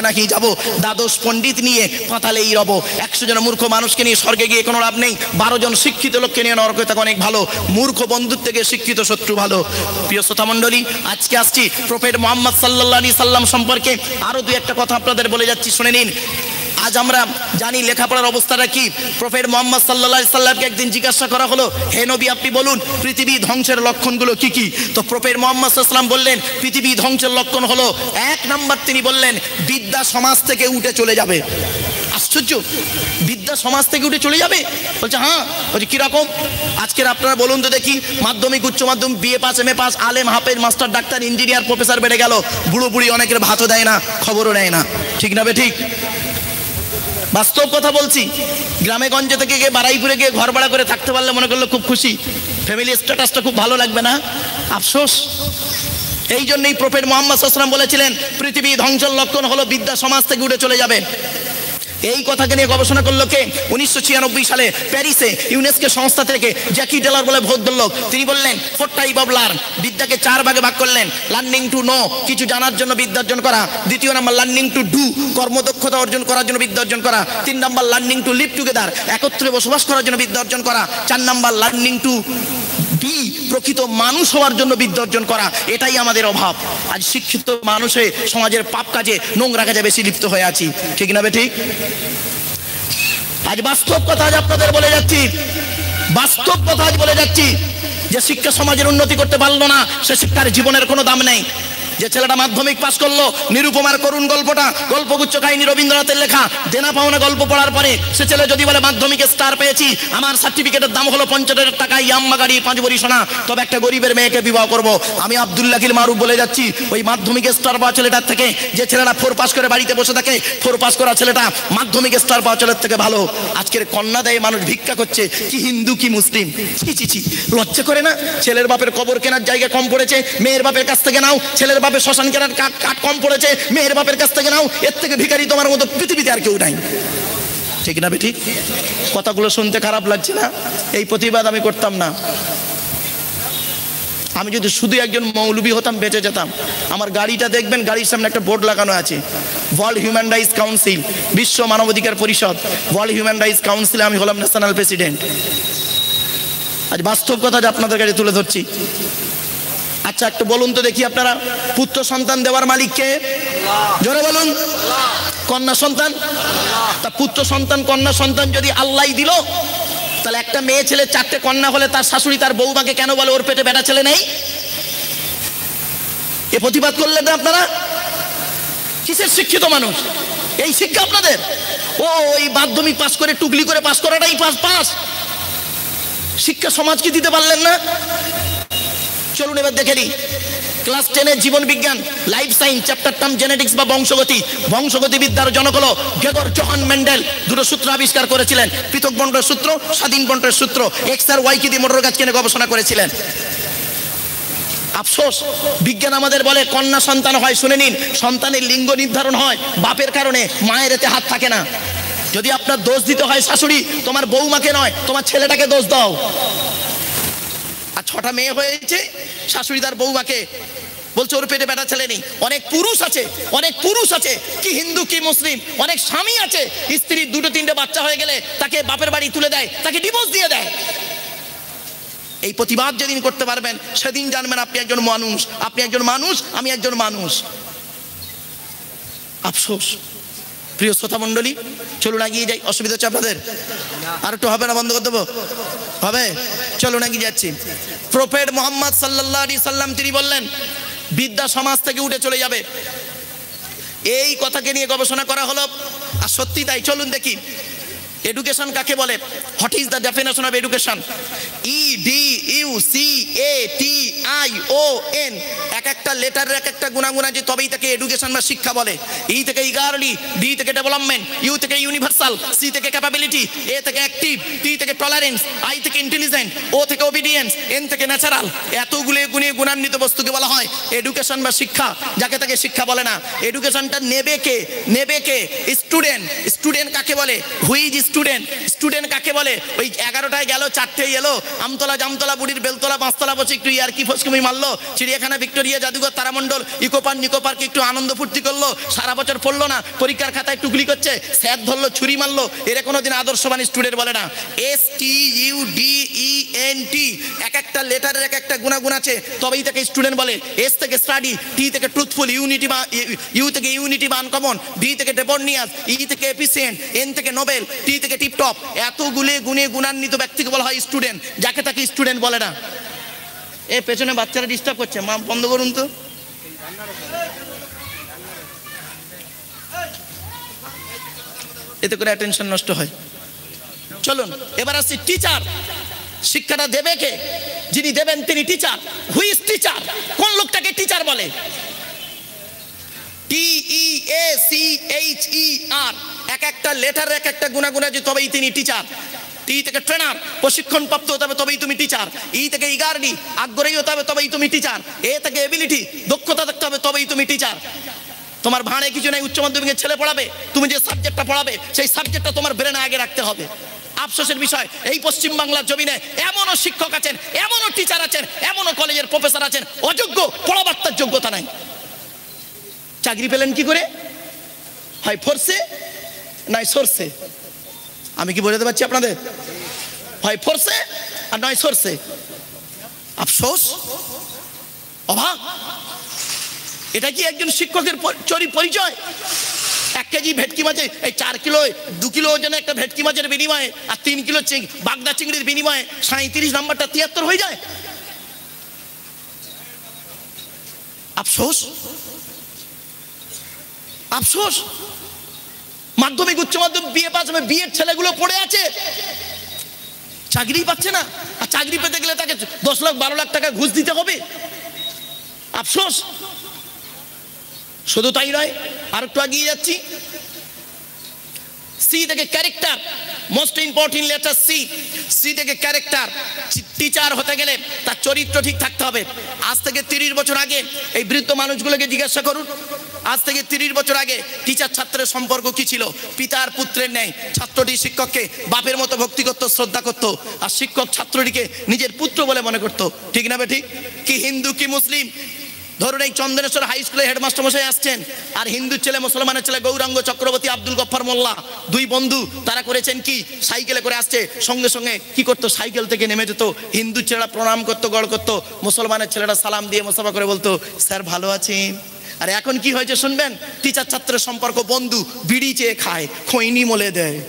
নাকি যাব দ্বাদশ পণ্ডিত নিয়ে পাতালেই রব। 100 জন মূর্খ মানুষকে নিয়ে স্বর্গে গিয়ে কোনো লাভ নেই, 12 জন শিক্ষিত লোককে নিয়ে নরকে থাকা অনেক ভালো। মূর্খ বন্ধুর থেকে শিক্ষিত শত্রু ভালো। প্রিয় শ্রোতা মণ্ডলী, আজকে আসছি প্রফেট মুহাম্মদ সাল্লাল্লাহু আলাইহি সাল্লাম সম্পর্কে আরো দুই একটা কথা আপনাদের বলে যাচ্ছি, শুনে নিন। আজ আমরা জানি লেখাপড়ার অবস্থাটা কি। প্রফেট মুহাম্মদ সাল্লাল্লাহু আলাইহি সাল্লামকে একদিন জিজ্ঞাসা করা হলো, হে নবী আপনি বলুন পৃথিবী ধ্বংসের লক্ষণগুলো কি কি? তো প্রফেট মুহাম্মদ সাল্লাল্লাহু আলাইহি সাল্লাম বললেন পৃথিবী ধ্বংসের লক্ষণ হলো 1 নাম্বার, তিনি বললেন বিদ্যা সমাজ থেকে উঠে চলে যাবে। আশ্চর্য, বিদ্যা সমাজ থেকে উঠে চলে যাবে? বলছে হ্যাঁ। বলছে কিরকম? আজকের আপনারা বলুন তো দেখি, মাধ্যমিক উচ্চ মাধ্যমিক বিএ পাস এমএ পাস আলেম হাফেজ মাস্টার ডাক্তার ইঞ্জিনিয়ার প্রফেসর বেড়ে গেল, বুড়ো বুড়ি অনেকের ভাতও দেয় না, খবরও নেয় না, ঠিক না বে ঠিক? বাস্তব কথা বলছি। গ্রামে গঞ্জে থেকে গিয়ে বারাইপুরে গিয়ে ঘর ভাড়া করে থাকতে পারলে মনে করলো খুব খুশি, ফ্যামিলি স্ট্যাটাসটা খুব ভালো লাগবে না? আফসোস। এই জন্যই প্রফেট মুহাম্মদ সাল্লাল্লাহু আলাইহি ওয়াসাল্লাম বলেছিলেন পৃথিবী ধ্বংসের লক্ষণ হলো বিদ্যা সমাজ থেকে উঠে চলে যাবে। এই কথাকে নিয়ে গবেষণা করলো কে? 1996 সালে প্যারিসে ইউনেস্কো সংস্থা থেকে জ্যাকি টেলর বলে ভদ্রলোক, তিনি বললেন 4 টাইপ অফ লার্ন, বিদ্যাকে 4 ভাগে ভাগ করলেন। লার্নিং টু নো, কিছু জানার জন্য বিদ্যা অর্জন করা। দ্বিতীয় নাম্বার লার্নিং টু ডু, কর্মদক্ষতা অর্জন করার জন্য বিদ্যা অর্জন করা। 3 number learning to live together, একত্রে বসবাস করার জন্য বিদ্যা অর্জন করা। 4 নাম্বার লার্নিং টু বি, প্রকৃত মানুষ হওয়ার জন্য বিদ্যা অর্জন করা। এটাই আমাদের অভাব। আজ শিক্ষিত মানুষে সমাজের পাপ কাজে নোংরা কাজে বেশি লিপ্ত হয়ে আছি, ঠিক না বে ঠিক? আজ বাস্তব কথা আজ আপনাদের বলে যাচ্ছি, বাস্তব কথা আজ বলে যাচ্ছি। যে শিক্ষা সমাজের উন্নতি করতে পারলো না, সে শিক্ষার জীবনের কোনো দাম নেই। যে ছেলেটা মাধ্যমিক পাস করলো, নিরুপমার করুণ গল্পটা, গল্পগুচ্ছ কাহিনী রবীন্দ্রনাথের লেখা, দেনা পাওনা গল্প পড়ার পরে সে ছেলে যদি বলে মাধ্যমিকে স্টার পেয়েছি, আমার সার্টিফিকেটের দাম হলো 50,000 টাকা, ইয়াম্মা গাড়ি 5 ভরি সোনা, তবে একটা গরিবের মেয়েকে বিবাহ করব, আমি আব্দুল্লাহ কিল মারুফ বলে যাচ্ছি ওই মাধ্যমিকে স্টার পাওয়া ছেলেটার থেকে যে ছেলেটা 4 পাস করে বাড়িতে বসে থাকে, 4 পাস করা ছেলেটা মাধ্যমিকে স্টার পাওয়া ছেলের থেকে ভালো। আজকের কন্যা দেয় মানুষ ভিক্ষা করছে, কি হিন্দু কি মুসলিম, ছি ছি ছি, লজ্জা করে না? ছেলের বাপের কবর কেনার জায়গা কম পড়েছে, মেয়ের বাপের কাছ থেকে নাও। ছেলের বাপের শ্মশান কেনার কাঠ কম পড়েছে, মেয়ের বাপের কাছ থেকে নাও। এর থেকে ভিখারি তোমার মতো পৃথিবীতে আর কেউ নাই, ঠিক না বেটি? কথাগুলো শুনতে খারাপ লাগছে না? এই প্রতিবাদ আমি করতাম না। আমি যদি শুধু একজন মৌলবি হতাম বেঁচে যেতাম। আমার গাড়িটা দেখবেন, গাড়ির সামনে একটা বোর্ড লাগানো আছে, ওয়ার্ল্ড হিউম্যান রাইটস কাউন্সিল, বিশ্ব মানবাধিকার পরিষদ, ওয়ার্ল্ড হিউম্যান রাইটস কাউন্সিলে আমি হলাম ন্যাশনাল প্রেসিডেন্ট। আজ বাস্তব কথা আপনাদের কাছে তুলে ধরছি। আচ্ছা একটু বলুন তো দেখি, আপনারা পুত্র সন্তান দেওয়ার মালিক কে? জোরে বলুন। কন্যা সন্তান? তা পুত্র সন্তান কন্যা সন্তান যদি আল্লাহই দিল, তাহলে একটা মেয়ে ছেলে 4টে কন্যা হলে তার শাশুড়ি তার বউমাকে কেন বলে ওর পেটে বেটা ছেলে নেই? এ প্রতিবাদ করলেন না আপনারা? কিসের শিক্ষিত মানুষ? এই শিক্ষা আপনাদের? ও ওই মাধ্যমিক পাস করে টুকলি করে পাস করাটাই পাস? শিক্ষা সমাজকে দিতে পারলেন না? চলুন এবার দেখে নিই। ক্লাস 10 জীবন বিজ্ঞান, life science chapter term genetics বা বংশগতি। বংশগতি বিদ্যার জনক হলো গ্রেগর জোহান মেন্ডেল। 2টো সূত্র আবিষ্কার করেছিলেন, পৃথক বন্টনের সূত্র, স্বাধীন বন্টনের সূত্র। এক্স আর ওয়াই কে দিয়ে মোটর গাছ কিনে গবেষণা করেছিলেন। আফসোস, বিজ্ঞান আমাদের বলে কন্যা সন্তান হয়। শুনে নিন, সন্তানের লিঙ্গ নির্ধারণ হয় বাপের কারণে, মায়ের এতে হাত থাকে না। যদি আপনার দোষ দিতে হয় শাশুড়ি, তোমার বউমাকে নয়, তোমার ছেলেটাকে দোষ দাও। আর 6টা মেয়ে হয়েছে, শাশুড়ি তার বউমাকে বলছে ওর পেটে বেটা ছেলে নেই। অনেক পুরুষ আছে, অনেক পুরুষ আছে, কি হিন্দু কি মুসলিম, অনেক স্বামী আছে, স্ত্রীর 2-3টে বাচ্চা হয়ে গেলে তাকে বাপের বাড়ি তুলে দেয়, তাকে ডিভোর্স দিয়ে দেয়। এই প্রতিবাদ যেদিন করতে পারবেন, সেদিন জানবেন আপনি একজন মানুষ, আপনি একজন মানুষ, আমি একজন মানুষ। আফসোস। প্রিয় শ্রোতা মণ্ডলী, চলুন এগিয়ে যাই। অসুবিধা হচ্ছে আপনাদের? আর একটু হবে না? বন্ধ করে দেবো? হবে? চলুন এগিয়ে যাচ্ছি। প্রফেট মুহাম্মদ সাল্লাল্লাহু আলাইহি সাল্লাম তিনি বললেন বিদ্যা সমাজ থেকে উঠে চলে যাবে। এই কথাকে নিয়ে গবেষণা করা হলো, আর সত্যি তাই। চলুন দেখি এডুকেশন কাকে বলে। What is the definition of education? EDUCATION। এক একটা লেটারের এক একটা গুণাগুণ আছে, তবেই তাকে এডুকেশন বা শিক্ষা বলে। ই থেকে ইগারলি, ডি থেকে ডেভেলপমেন্ট, ইউ থেকে ইউনিভার্সাল, সি থেকে ক্যাপাবিলিটি, এ থেকে অ্যাক্টিভ, টি থেকে টলারেন্স, আই থেকে ইন্টেলিজেন্ট, ও থেকে ওবিডিয়েন্স, এন থেকে ন্যাচারাল। এতগুলো গুণে গুণান্বিত বস্তুকে বলা হয় এডুকেশন বা শিক্ষা। যাকে তাকে শিক্ষা বলে না। এডুকেশনটা নেবে কে? নেবে কে? স্টুডেন্ট। স্টুডেন্ট কাকে বলে? Who is student. স্টুডেন্ট কাকে বলে? ওই 11টায় গেল, 4টেয় এলো, আমতলা জামতলা বুড়ির বেলতলা 5তলা বসে একটু ইয়ার্কি ফসকুমি মারলো, চিড়িয়াখানা ভিক্টোরিয়া জাদুঘর তারামণ্ডল ইকো পার্ক নিকো পার্কে একটু আনন্দ ফুর্তি করলো, সারা বছর পড়লো না, পরীক্ষার খাতায় টুকলি করছে, স্যার ধরলো ছুরি মারলো, এরা কোনোদিন আদর্শবান স্টুডেন্ট বলে না। STUDENT, এক একটা লেটারের এক একটা গুণাগুণ আছে, তবেই তাকে স্টুডেন্ট বলে। S থেকে স্টাডি, T থেকে ট্রুথফুল, ইউ থেকে ইউনিটি বা আনকমন, D থেকে ডেপোর্নিয়াস, E থেকে এফিসিয়েন্ট, N থেকে নোবেল, T থেকে টিপটপ। এতগুলো গুণে গুণান্বিত ব্যক্তিকে বলা হয় স্টুডেন্ট, যাকে তাকে স্টুডেন্ট বলে না। এ পেছনে বাচ্চারা ডিস্টার্ব করছে, মা বন্ধ করুন তো। এতে করে অ্যাটেনশন নষ্ট হয়। চলুন এবার আসছি টিচার। শিক্ষাটা দেবে কে? যিনি দেবেন তিনি টিচার। Who is teacher? কোন লোকটাকে টিচার বলে? TEACHER, এক একটা লেটার এক একটা গুণাগুণ আছে, তবেই তিনি টিচার। T থেকে ট্রেনার, প্রশিক্ষণ প্রাপ্ত হতে হবে, তবেই তুমি টিচার। E থেকে ইগারডি, আগ্রহী হতে হবে, তবেই তুমি টিচার। A থেকে এবিলিটি, দক্ষতা থাকতে হবে, তবেই তুমি টিচার। তোমার ভাঁড়ে কিছু নেই, উচ্চ মাধ্যমিকের ছেলে পড়াবে, তুমি যে সাবজেক্টটা পড়াবে সেই সাবজেক্টটা তোমার ব্রেনে আগে রাখতে হবে। আফসোসের বিষয়, এই পশ্চিম বাংলার জমিনে এমনও শিক্ষক আছেন, এমনও টিচার আছেন, এমনও কলেজের প্রফেসর আছেন, অযোগ্য, পড়াবার তার যোগ্যতা নাই। চাকরি পেলেন কি করে? হয় ফোর্সে নয় সোর্সে। আমি কি বোঝাতে পারছি আপনাদের? হয় ফোর্সে আর নয় সোর্সে। আফসোস, অভাব। এটা কি একজন শিক্ষকের পরিচয়? 1 কেজি ভেটকি মাছে, এই 4 কিলো 2 কিলো ওজনে একটা ভেটকি মাছের বিনিময়ে আর 3 কিলো বাগদা চিংড়ির বিনিময়ে 37 নাম্বারটা 73 হয়ে যায়? আফসোস, আফসোস। মাধ্যমিক উচ্চ মাধ্যমিক বিএ পাস হবে, বিয়ের ছেলেগুলো পড়ে আছে, চাকরি পাচ্ছে না। আর চাকরি পেতে গেলে তাকে 10 লাখ 12 লাখ টাকা ঘুষ দিতে হবে। আফসোস। শুধু তাই নয়, আর একটু এগিয়ে যাচ্ছি। সি থেকে character, most important letter C. C থেকে ক্যারেক্টার। টিচার হতে গেলে তার চরিত্র ঠিক থাকতে হবে। আজ থেকে 30 বছর আগে এই বৃদ্ধ মানুষগুলোকে জিজ্ঞাসা করুন, আজ থেকে 30 বছর আগে টিচার ছাত্রের সম্পর্ক কি ছিল? পিতার পুত্রের ন্যায় ছাত্রটি শিক্ষককে বাপের মতো ভক্তি করত, শ্রদ্ধা করত, আর শিক্ষক ছাত্রটিকে নিজের পুত্র বলে মনে করত। ঠিক না ঠিক? কি হিন্দু কি মুসলিম? ধরুন এই চন্দনেশ্বর হাই স্কুলে হেডমাস্টার মশাই আসছেন, আর হিন্দু ছেলে মুসলমানের ছেলে গৌরাঙ্গ চক্রবর্তী, আব্দুল গফফার মোল্লা, 2 বন্ধু। তারা করেছেন কি? সাইকেলে করে আসছে, সঙ্গে সঙ্গে কি করতো? সাইকেল থেকে নেমে যেত, হিন্দু ছেলেরা প্রণাম করতো, গড় করতো, মুসলমানের ছেলেরা সালাম দিয়ে মুসাফা করে বলতো, স্যার ভালো আছেন। আর এখন কি হয়েছে শুনবেন? টিচার ছাত্রের সম্পর্ক বন্ধু, বিড়ি চেয়ে খায়, খৈনি মলে দেয়।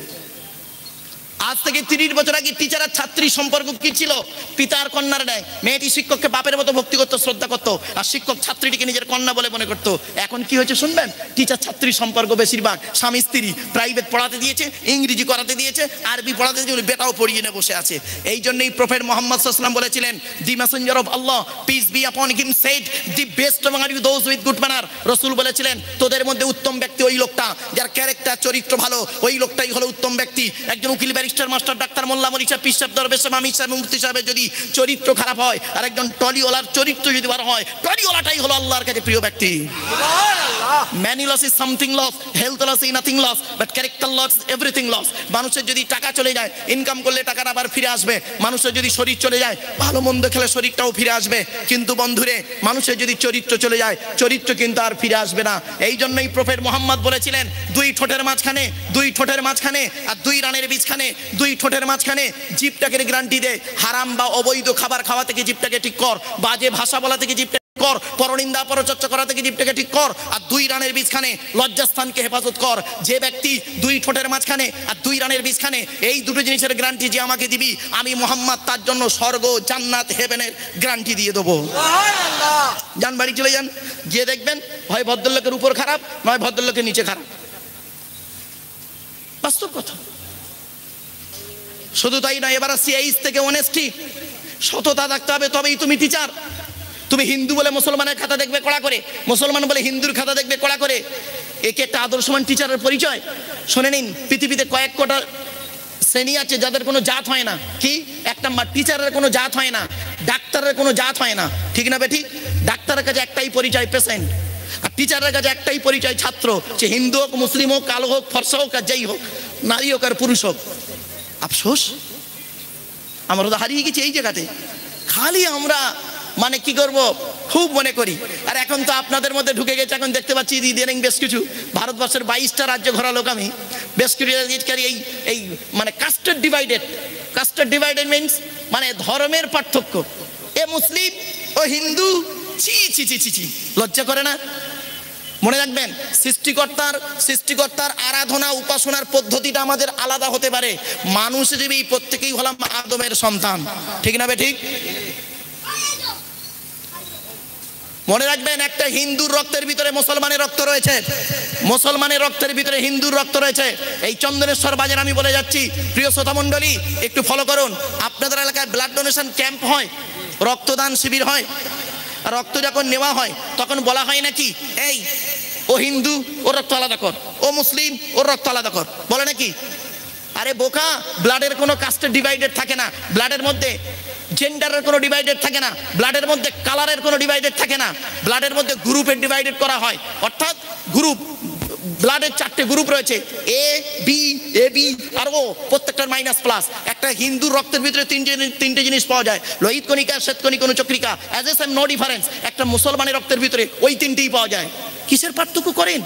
আজ থেকে 30 বছর আগে টিচার আর ছাত্রী সম্পর্ক কি ছিল? পিতার কন্যার ন্যায়। মেয়েটি শিক্ষককে বাপের মতো ভক্তি করতো, শ্রদ্ধা করতো, আর শিক্ষক ছাত্রীটিকে নিজের কন্যা বলে মনে করতো। এখন কি হয়েছে শুনবেন? টিচার ছাত্রী সম্পর্ক বেশিরভাগ স্বামী স্ত্রী, প্রাইভেট পড়াতে দিয়েছে, ইংরেজি করাতে দিয়েছে, আরবি পড়াতে দিয়েছে, বেটাও পড়িয়ে নিয়ে বসে আছে। এই জন্যই প্রফেট মুহাম্মদ সাল্লাল্লাহু আলাইহি ওয়াসাল্লাম বলেছিলেন, the messenger of Allah peace be upon him said, the best among you those with good manner. রাসূল বলেছিলেন, তোদের মধ্যে উত্তম ব্যক্তি ওই লোকটা যার ক্যারেক্টার, চরিত্র ভালো, ওই লোকটাই হলো উত্তম ব্যক্তি। একজন উকিল, ব্যারিস্টার, মাস্টার, ডাক্তার, মোল্লা, মৌলভী সাহেব, পীর সাহেব, দরবেশ সাহেব, আমির সাহেব, মুফতি সাহেবের যদি চরিত্র খারাপ হয়, আর একজন টলিওয়ালার চরিত্র যদি ভালো হয়, টলিওয়ালাটাই হলো আল্লাহর কাছে প্রিয় ব্যক্তি। Money loss is something loss, health loss is nothing loss, but character loss everything loss. মানুষের যদি টাকা চলে যায়, ইনকাম করলে টাকাটা আবার ফিরে আসবে। মানুষের যদি শরীর চলে যায়, ভালো মন্দ খেলে শরীরটাও ফিরে আসবে। কিন্তু বন্ধুরে, মানুষের যদি চরিত্র চলে যায়, চরিত্র কিন্তু আর ফিরে আসবে না। এই জন্যই প্রফেট মুহাম্মদ বলেছিলেন, 2 ঠোঁটের মাঝখানে, 2 ঠোঁটের মাঝখানে আর 2 রানের বীজখানে, 2 ঠোঁটের মাঝখানে জিভটাকে গ্যারান্টি দে। হারাম বা অবৈধ খাবার খাওয়া থেকে জিভটাকে ঠিক কর, বাজে ভাষা বলা থেকে জিভটাকে কর, পরনিন্দা পরচর্চা করা থেকে জিভটাকে ঠিক কর, আর 2 রানের বীজখানে লজ্জাস্থানকে হেফাজত কর। যে ব্যক্তি 2 ঠোঁটের মাঝখানে আর 2 রানের বীজখানে এই দুটো জিনিসের গ্যারান্টি যে আমাকে দিবি, আমি মুহাম্মদ তার জন্য স্বর্গ, জান্নাত, হেভেনের গ্যারান্টি দিয়ে দেবো। সুবহানাল্লাহ। যান বাড়ি চলে যান, গিয়ে দেখবেন হয় ভদ্রলোকের উপর খারাপ, নয় ভদ্রলোকের নিচে খারাপ। বাস্তব কথা। শুধু তাই নয়, এবার আসছি এইচ থেকে অনেস্টি। সততা থাকতে হবে, তবেই তুমি টিচার। তুমি হিন্দু বলে মুসলমানের খাতা দেখবে কড়া করে, মুসলমান বলে হিন্দুর খাতা দেখবে কড়া করে। একে একটা আদর্শবান টিচারের পরিচয়। শুনে নিন, পৃথিবীতে কয়েক কোটা শ্রেণী আছে যাদের কোনো জাত হয় না। কি? 1 নাম্বার, টিচারের কোনো জাত হয় না, ডাক্তারের কোনো জাত হয় না। ঠিক না বেঠিক? ডাক্তারের কাছে একটাই পরিচয়, পেশেন্ট। আর টিচারের কাছে একটাই পরিচয়, ছাত্র। সে হিন্দু হোক, মুসলিম হোক, কালো হোক, ফর্সা হোক, আর যেই হোক, নারী হোক আর পুরুষ হোক। আফসোস, আমরা তো হারিয়ে গেছি এই জায়গাতে। খালি আমরা মানে কি করব খুব মনে করি। আর এখন তো আপনাদের মধ্যে ঢুকে গেছে, এখন দেখতে পাচ্ছি ইদানিং বেশ কিছু ভারতবর্ষের 22টা রাজ্য ঘোরা লোক আমি, বেশ কিছু এই মানে কাস্টেড ডিভাইডেড মিনস মানে ধর্মের পার্থক্য, এ মুসলিম ও হিন্দু, ছি ছি ছি ছি ছি, লজ্জা করে না? মনে রাখবেন, সৃষ্টিকর্তার আরাধনা উপাসনার পদ্ধতিটা আমাদের আলাদা হতে পারে। মানুষ হিসেবে প্রত্যেকেই হলাম আদমের সন্তান, ঠিক না বে ঠিক? মনে রাখবেন, একটা হিন্দুর রক্তের ভিতরে মুসলমানের রক্ত রয়েছে, মুসলমানের রক্তের ভিতরে হিন্দুর রক্ত রয়েছে। এই চন্দনেশ্বর বাজার আমি বলে যাচ্ছি, প্রিয় শ্রোতা মণ্ডলী একটু ফলো করুন। আপনাদের এলাকায় ব্লাড ডোনেশন ক্যাম্প হয়, রক্তদান শিবির হয়, রক্ত যখন নেওয়া হয় তখন বলা হয় নাকি এই ও হিন্দু ওর রক্ত আলাদা কর, ও মুসলিম ওর রক্ত আলাদা কর, বলে নাকি? আরে বোকা, ব্লাডের কোনো কাস্টে ডিভাইডেড থাকে না, ব্লাডের মধ্যে জেন্ডারের কোনো ডিভাইডেড থাকে না, ব্লাডের মধ্যে কালারের কোনো ডিভাইডেড থাকে না, ব্লাডের মধ্যে গ্রুপের ডিভাইডেড করা হয়। অর্থাৎ গ্রুপ, ব্লাডের 4টে গ্রুপ রয়েছে, এ বি আর ও, প্রত্যেকটার মাইনাস প্লাস। একটা হিন্দুর রক্তের ভিতরে তিনটে জিনিস পাওয়া যায়, লোহিত কণিকা, শ্বেতকণিকা, অনুচক্রিকা, as a same no difference. একটা মুসলমানের রক্তের ভিতরে ওই তিনটেই পাওয়া যায়। কিসের পার্থক্য করেন?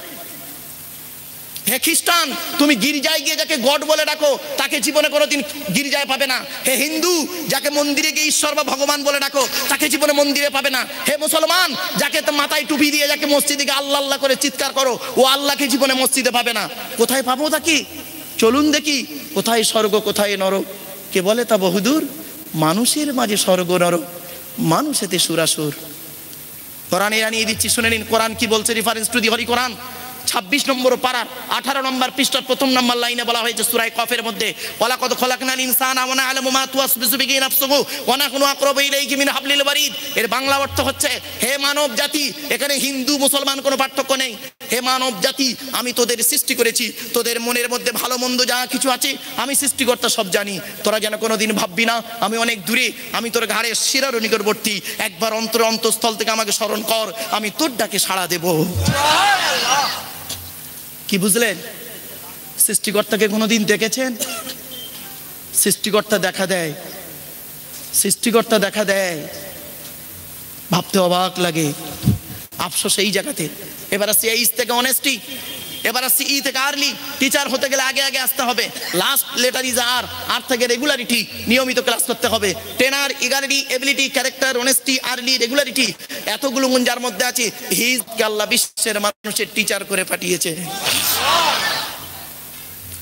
হে খ্রিস্টান, তুমি গির্জায় গিয়ে যাকে গড বলে ডাকো তাকে জীবনে কোনোদিন গির্জায় পাবে না। হে হিন্দু, যাকে মন্দিরে গিয়ে ঈশ্বর বা ভগবান বলে ডাকো তাকে জীবনে মন্দিরে পাবে না। হে মুসলমান, যাকে মাথায় টুপি দিয়ে যাকে মসজিদে গিয়ে আল্লাহ আল্লাহ করে চিৎকার করো, ও আল্লাহকে জীবনে মসজিদে পাবে না। কোথায় পাবো তাকে? চলুন দেখি, কোথায় স্বর্গ কোথায় নরক? কে বলে তা বহুদূর, মানুষের মাঝে স্বর্গ নরক, মানুষেতে সুরাসুর। কোরআনে আনিয়ে দিচ্ছি, শুনে নিন কোরআন কি বলছে। রেফারেন্স টু দি হরি কোরআন, 26 নম্বর পারা 18 নম্বর পৃষ্ঠার 1 নম্বর লাইনে বলা হয়েছে সূরা কফের মধ্যে, ওয়ালাকাদ খলাকনাল ইনসানা ওয়া না'লামু মা তুওয়াসবিসু বিহি নাফসুহু ওয়া নাহনু আকরাবু ইলাইহি মিন হাবলিল ওয়ারিদ। এর বাংলা অর্থ হচ্ছে, হে মানব জাতি, এখানে হিন্দু মুসলমান কোনো পার্থক্য নেই। হে মানব জাতি, আমি তোদের সৃষ্টি করেছি, তোদের মনের মধ্যে ভালো মন্দ যা কিছু আছে আমি সৃষ্টিকর্তা সব জানি। তোরা যেন কোনোদিন ভাববি না আমি অনেক দূরে, আমি তোর ঘাড়ের শিরার নিকটবর্তী। একবার অন্তঃস্থল থেকে আমাকে স্মরণ কর, আমি তোর ডাকে সাড়া দেব। কি বুঝলেন? সৃষ্টিকর্তাকে কোনোদিন দেখেছেন? সৃষ্টিকর্তা দেখা দেয়, সৃষ্টিকর্তা দেখা দেয়, ভাবতে অবাক লাগে। আফসোস এই জায়গাতে। এবার আসছি এইচ থেকে অনেস্টি, এবার আসছি ই থেকে আর্লি। টিচার হতে গেলে আগে আগে আসতে হবে, last letter is R, R থেকে রেগুলারিটি, নিয়মিত ক্লাস করতে হবে। Tenor, eagerity, ability, character, honesty, early, regularity, এতগুলো গুণ যার মধ্যে আছে, হিজকে আল্লাহ বিশ্বের মানুষের টিচার করে পাঠিয়েছে,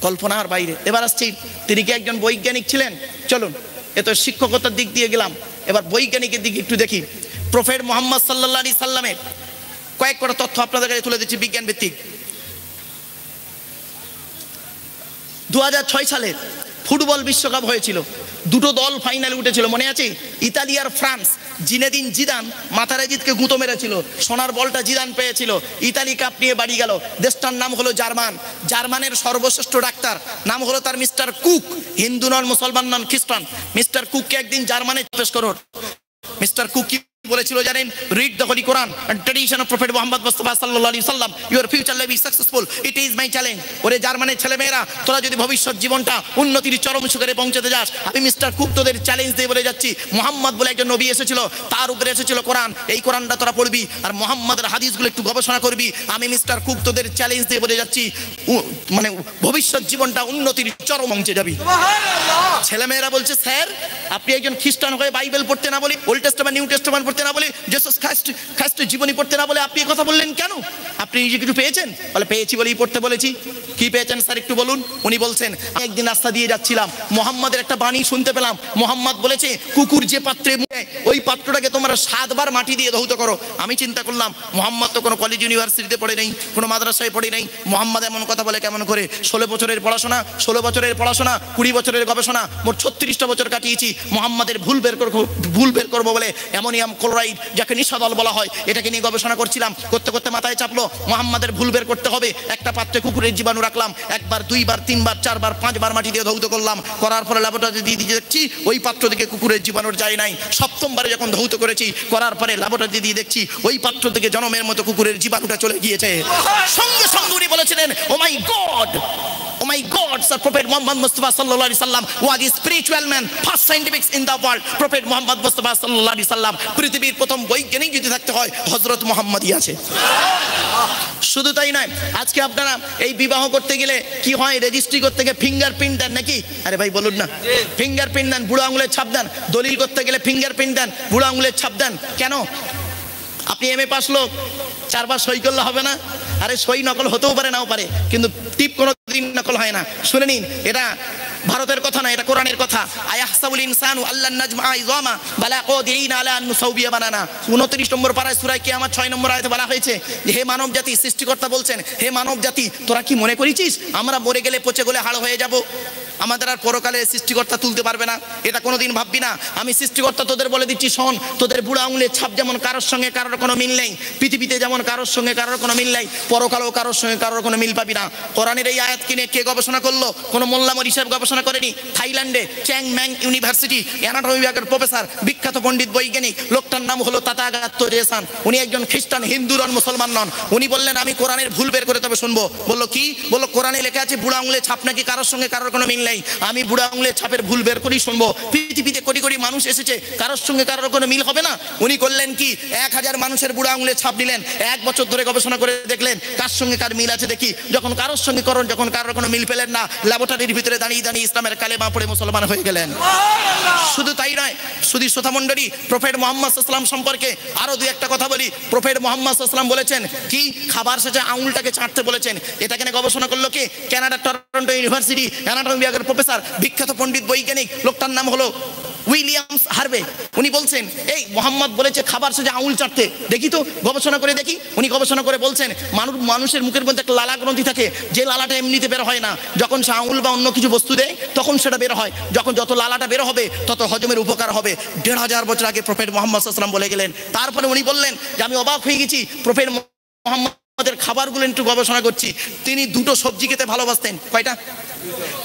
কল্পনার বাইরে। এবার আসছি, তিনি কি একজন বৈজ্ঞানিক ছিলেন? চলুন, এ তো শিক্ষকতার দিক দিয়ে গেলাম, এবার বৈজ্ঞানিকের দিক একটু দেখি। প্রফেট মুহাম্মদ সাল্লাল্লাহু আলাইহি সাল্লামের কয়েক কটা তথ্য আপনাদের কাছে তুলে দিচ্ছি বিজ্ঞান ভিত্তিক। 2006 সালে ফুটবল বিশ্বকাপ হয়েছিল, দুটো দল ফাইনালে উঠেছিল, মনে আছে? ইতালি আর ফ্রান্স। জিনেদিন জিদান মাতারাজিদকে গুঁতো মেরেছিল, সোনার বলটা জিদান পেয়েছিল, ইতালি কাপ নিয়ে বাড়ি গেল। দেশটার নাম হলো জার্মান। জার্মানের সর্বশ্রেষ্ঠ ডাক্তার নাম হলো তার মিস্টার কুক। হিন্দু নন, মুসলমান নন, খ্রিস্টান। মিস্টার কুককে একদিন জার্মানে পেশ করুন। মিস্টার কুক কি বলেছিল জানেন? Read the holy Quran and tradition of prophet Muhammad Mustafa সাল্লাল্লাহু আলাইহি সাল্লাম, your future will be successful, it is my challenge. ওরে জার্মানের ছেলেমেয়েরা, তোরা যদি ভবিষ্যৎ জীবনটা উন্নতির চরম শিখরে পৌঁছাতে যাস, আমি মিস্টার কুক তোদের চ্যালেঞ্জ দিয়ে বলে যাচ্ছি, মুহাম্মদ বলে একজন নবী এসেছিল, তার উপরে এসেছিল কোরআন, এই কোরআনটা তোরা পড়বি আর মুহাম্মদের হাদিসগুলো একটু গবেষণা করবি। আমি মিস্টার কুক তোদের চ্যালেঞ্জ দিয়ে বলে যাচ্ছি, মানে ভবিষ্যৎ জীবনটা উন্নতির চরম পৌঁছে যাবি। ছেলেমেয়েরা বলছে, স্যার আপনি একজন খ্রিস্টান হয়ে বাইবেল পড়তে না বলি, ওল্ড টেস্টামেন্ট নিউ টেস্টামেন্ট পড়তে না বলি, জিসাস খ্রিস্টের জীবনী পড়তে না বলে আপনি এই কথা বললেন কেন? আপনি নিজে কিছু পেয়েছেন? বলে পেয়েছি বলেই পড়তে বলেছি। কি পেয়েছেন স্যার একটু বলুন। উনি বলছেন, একদিন রাস্তা দিয়ে যাচ্ছিলাম, মুহাম্মাদের একটা বাণী শুনতে পেলাম। মুহাম্মদ বলেছে, কুকুর যে পাত্রে মুখে ওই পাত্রটাকে তোমরা 7 বার মাটি দিয়ে ধৌত করো। আমি চিন্তা করলাম, মুহাম্মদ তো কোনো কলেজ ইউনিভার্সিটিতে পড়ে নেই, কোনো মাদ্রাসায় পড়ে নেই, মুহাম্মদ এমন কথা বলে কেমন করে? 16 বছরের পড়াশোনা, 20 বছরের গবেষণা, মোট 36টা বছর কাটিয়েছি। মুহাম্মাদের ভুল বের করবো বলে অ্যামোনিয়াম ক্লোরাইড, যাকে নিশাদল বলা হয়, এটাকে নিয়ে গবেষণা করছিলাম। করতে করতে মাথায় চাপলো, মুহাম্মাদের ভুল বের করতে হবে। একটা পাত্রে কুকুরের জীবাণু রাখলাম, 1 বার 2 বার 3 বার 4 বার 5 বার মাটি দিয়ে ধৌত করলাম। করার পরে ল্যাবরেটরি দিয়ে দেখছি ওই পাত্র থেকে কুকুরের জীবাণু যায় নাই। 7ম বারে যখন ধৌত করেছি, করার পরে ল্যাবরেটরি দিয়ে দেখছি ওই পাত্র থেকে জনমের মতো কুকুরের জীবাণুটা চলে গিয়েছে। সঙ্গে সঙ্গে উনি বলেছিলেন, oh my god, oh my god, prophets are Prophet Muhammad Mustafa sallallahu alaihi wasallam was the spiritual man, first scientifics in the world. Prophet Muhammad Mustafa sallallahu alaihi wasallam পৃথিবীর প্রথম বৈজ্ঞানিক যদি থাকতে হয় হযরত মুহাম্মদই আছে। শুধু তাই নয়, আজকে আপনারা এই বিবাহ করতে গেলে কি হয়, রেজিস্ট্রি করতে গেলে ফিঙ্গারপ্রিন্ট দেন নাকি? আরে ভাই বলুন না, ফিঙ্গারপ্রিন্ট দেন, বুড়ো আঙুলের ছাপ দেন। দলিল করতে গেলে ফিঙ্গারপ্রিন্ট দেন, বুড়ো আঙুলের ছাপ দেন। কেন? আপনি এমএ পাস লোক, 4 বার সই করলে হবে না? আরে সই নকল হতেও পারে, নাও পারে, কিন্তু টিপ কোনো দিন নকল হয় না। শুনে নিন, এটা ভারতের কথা না, এটা কোরআনের কথা। আয়াহসাবুল ইনসানু আল্লান নাজমা ইযামা বালা কাদিরিনা আলা আন নুসাউবিয়া বানানা। 29 নম্বর পারায় সূরা কিয়ামত 6 নম্বর আয়াতে বলা হয়েছে যে হে মানব জাতি, সৃষ্টিকর্তা বলছেন, হে মানব জাতি, তোরা কি মনে করেছিস আমরা মরে গেলে পচে গলে হাড় হয়ে যাব? আমাদের আর পরকালে সৃষ্টিকর্তা তুলতে পারবে না, এটা কোনোদিন ভাববি না। আমি সৃষ্টিকর্তা তোদের বলে দিচ্ছি, শোন, তোদের বুড়ো আঙুলের ছাপ যেমন কারোর সঙ্গে কারোর কোনো মিল নেই, পৃথিবীতে যেমন কারোর সঙ্গে কারোর কোনো মিল নেই, পরকালেও কারোর সঙ্গে কারোর কোনো মিল পাবি না। কোরআনের এই আয়াত কিনে কে গবেষণা করলো? কোনো মোল্লা মরি সাহেব গবেষণা করেনি। থাইল্যান্ডে চ্যাং ম্যাং ইউনিভার্সিটি অ্যানাটমি বিভাগের প্রফেসর, বিখ্যাত পণ্ডিত বৈজ্ঞানিক, লোকটার নাম হলো তাথাগত জেসান। উনি একজন খ্রিস্টান, হিন্দু নন, মুসলমান নন। উনি বললেন আমি কোরআনের ভুল বের করে তবে শুনবো। বললো কি? বললো কোরআনে লেখা আছে বুড়ো আঙুলের ছাপ নাকি কারোর সঙ্গে কারোর কোনো মিল নেই, আমি বুড়ো আঙুলের ছাপের ভুল বের করেই শুনবো। পৃথিবীতে কোটি কোটি মানুষ এসেছে, কারোর সঙ্গে কারোর কোনো মিল হবে না। উনি করলেন কি, 1000 মানুষের বুড়ো আঙুলের ছাপ নিলেন, 1 বছর ধরে গবেষণা করে দেখলেন কার সঙ্গে কার মিল আছে দেখি। যখন কারোর সঙ্গে যখন কারোর কোনো মিল পেলেন না, ল্যাবরেটরির ভিতরে দাঁড়িয়ে দাঁড়িয়ে ইসলামের কালেমা পড়ে মুসলমান হয়ে গেলেন। শুধু তাই নয়, শুধু শ্রোতা মণ্ডলী, প্রফেট মুহাম্মদ সাল্লাল্লাহু আলাইহি ওয়াসাল্লাম সম্পর্কে আরো দুই একটা কথা বলি। প্রফেট মুহাম্মদ সাল্লাল্লাহু আলাইহি ওয়াসাল্লাম বলেছেন কি, খাবার শেষে আঙুলটাকে চাটতে বলেছেন। এটা কেন গবেষণা করলো কে? কানাডা টরন্টো ইউনিভার্সিটি অ্যানাটমি বিভাগের প্রফেসর, বিখ্যাত পণ্ডিত বৈজ্ঞানিক, লোকটার নাম হলো উইলিয়ামস হার্ভে। উনি বলছেন এই মোহাম্মদ বলেছে খাবার শেষে আঙুল চাটতে, দেখি তো, গবেষণা করে দেখি। উনি গবেষণা করে বলছেন মানুষের মুখের মধ্যে একটা লালা গ্রন্থি থাকে, যে লালাটা এমনিতে বের হয় না, যখন সে আঙুল বা অন্য কিছু বস্তু দেয় তখন সেটা বের হয়। যখন যত লালাটা বের হবে তত হজমের উপকার হবে। 1500 বছর আগে প্রফেট মুহাম্মদ সাল্লাল্লাহু আলাইহি ওয়াসাল্লাম বলে গেলেন। তারপরে উনি বললেন যে আমি অবাক হয়ে গেছি, প্রফেট মুহাম্মদের খাবারগুলো একটু গবেষণা করছি। তিনি 2টো সবজি খেতে ভালোবাসতেন। কয়টা?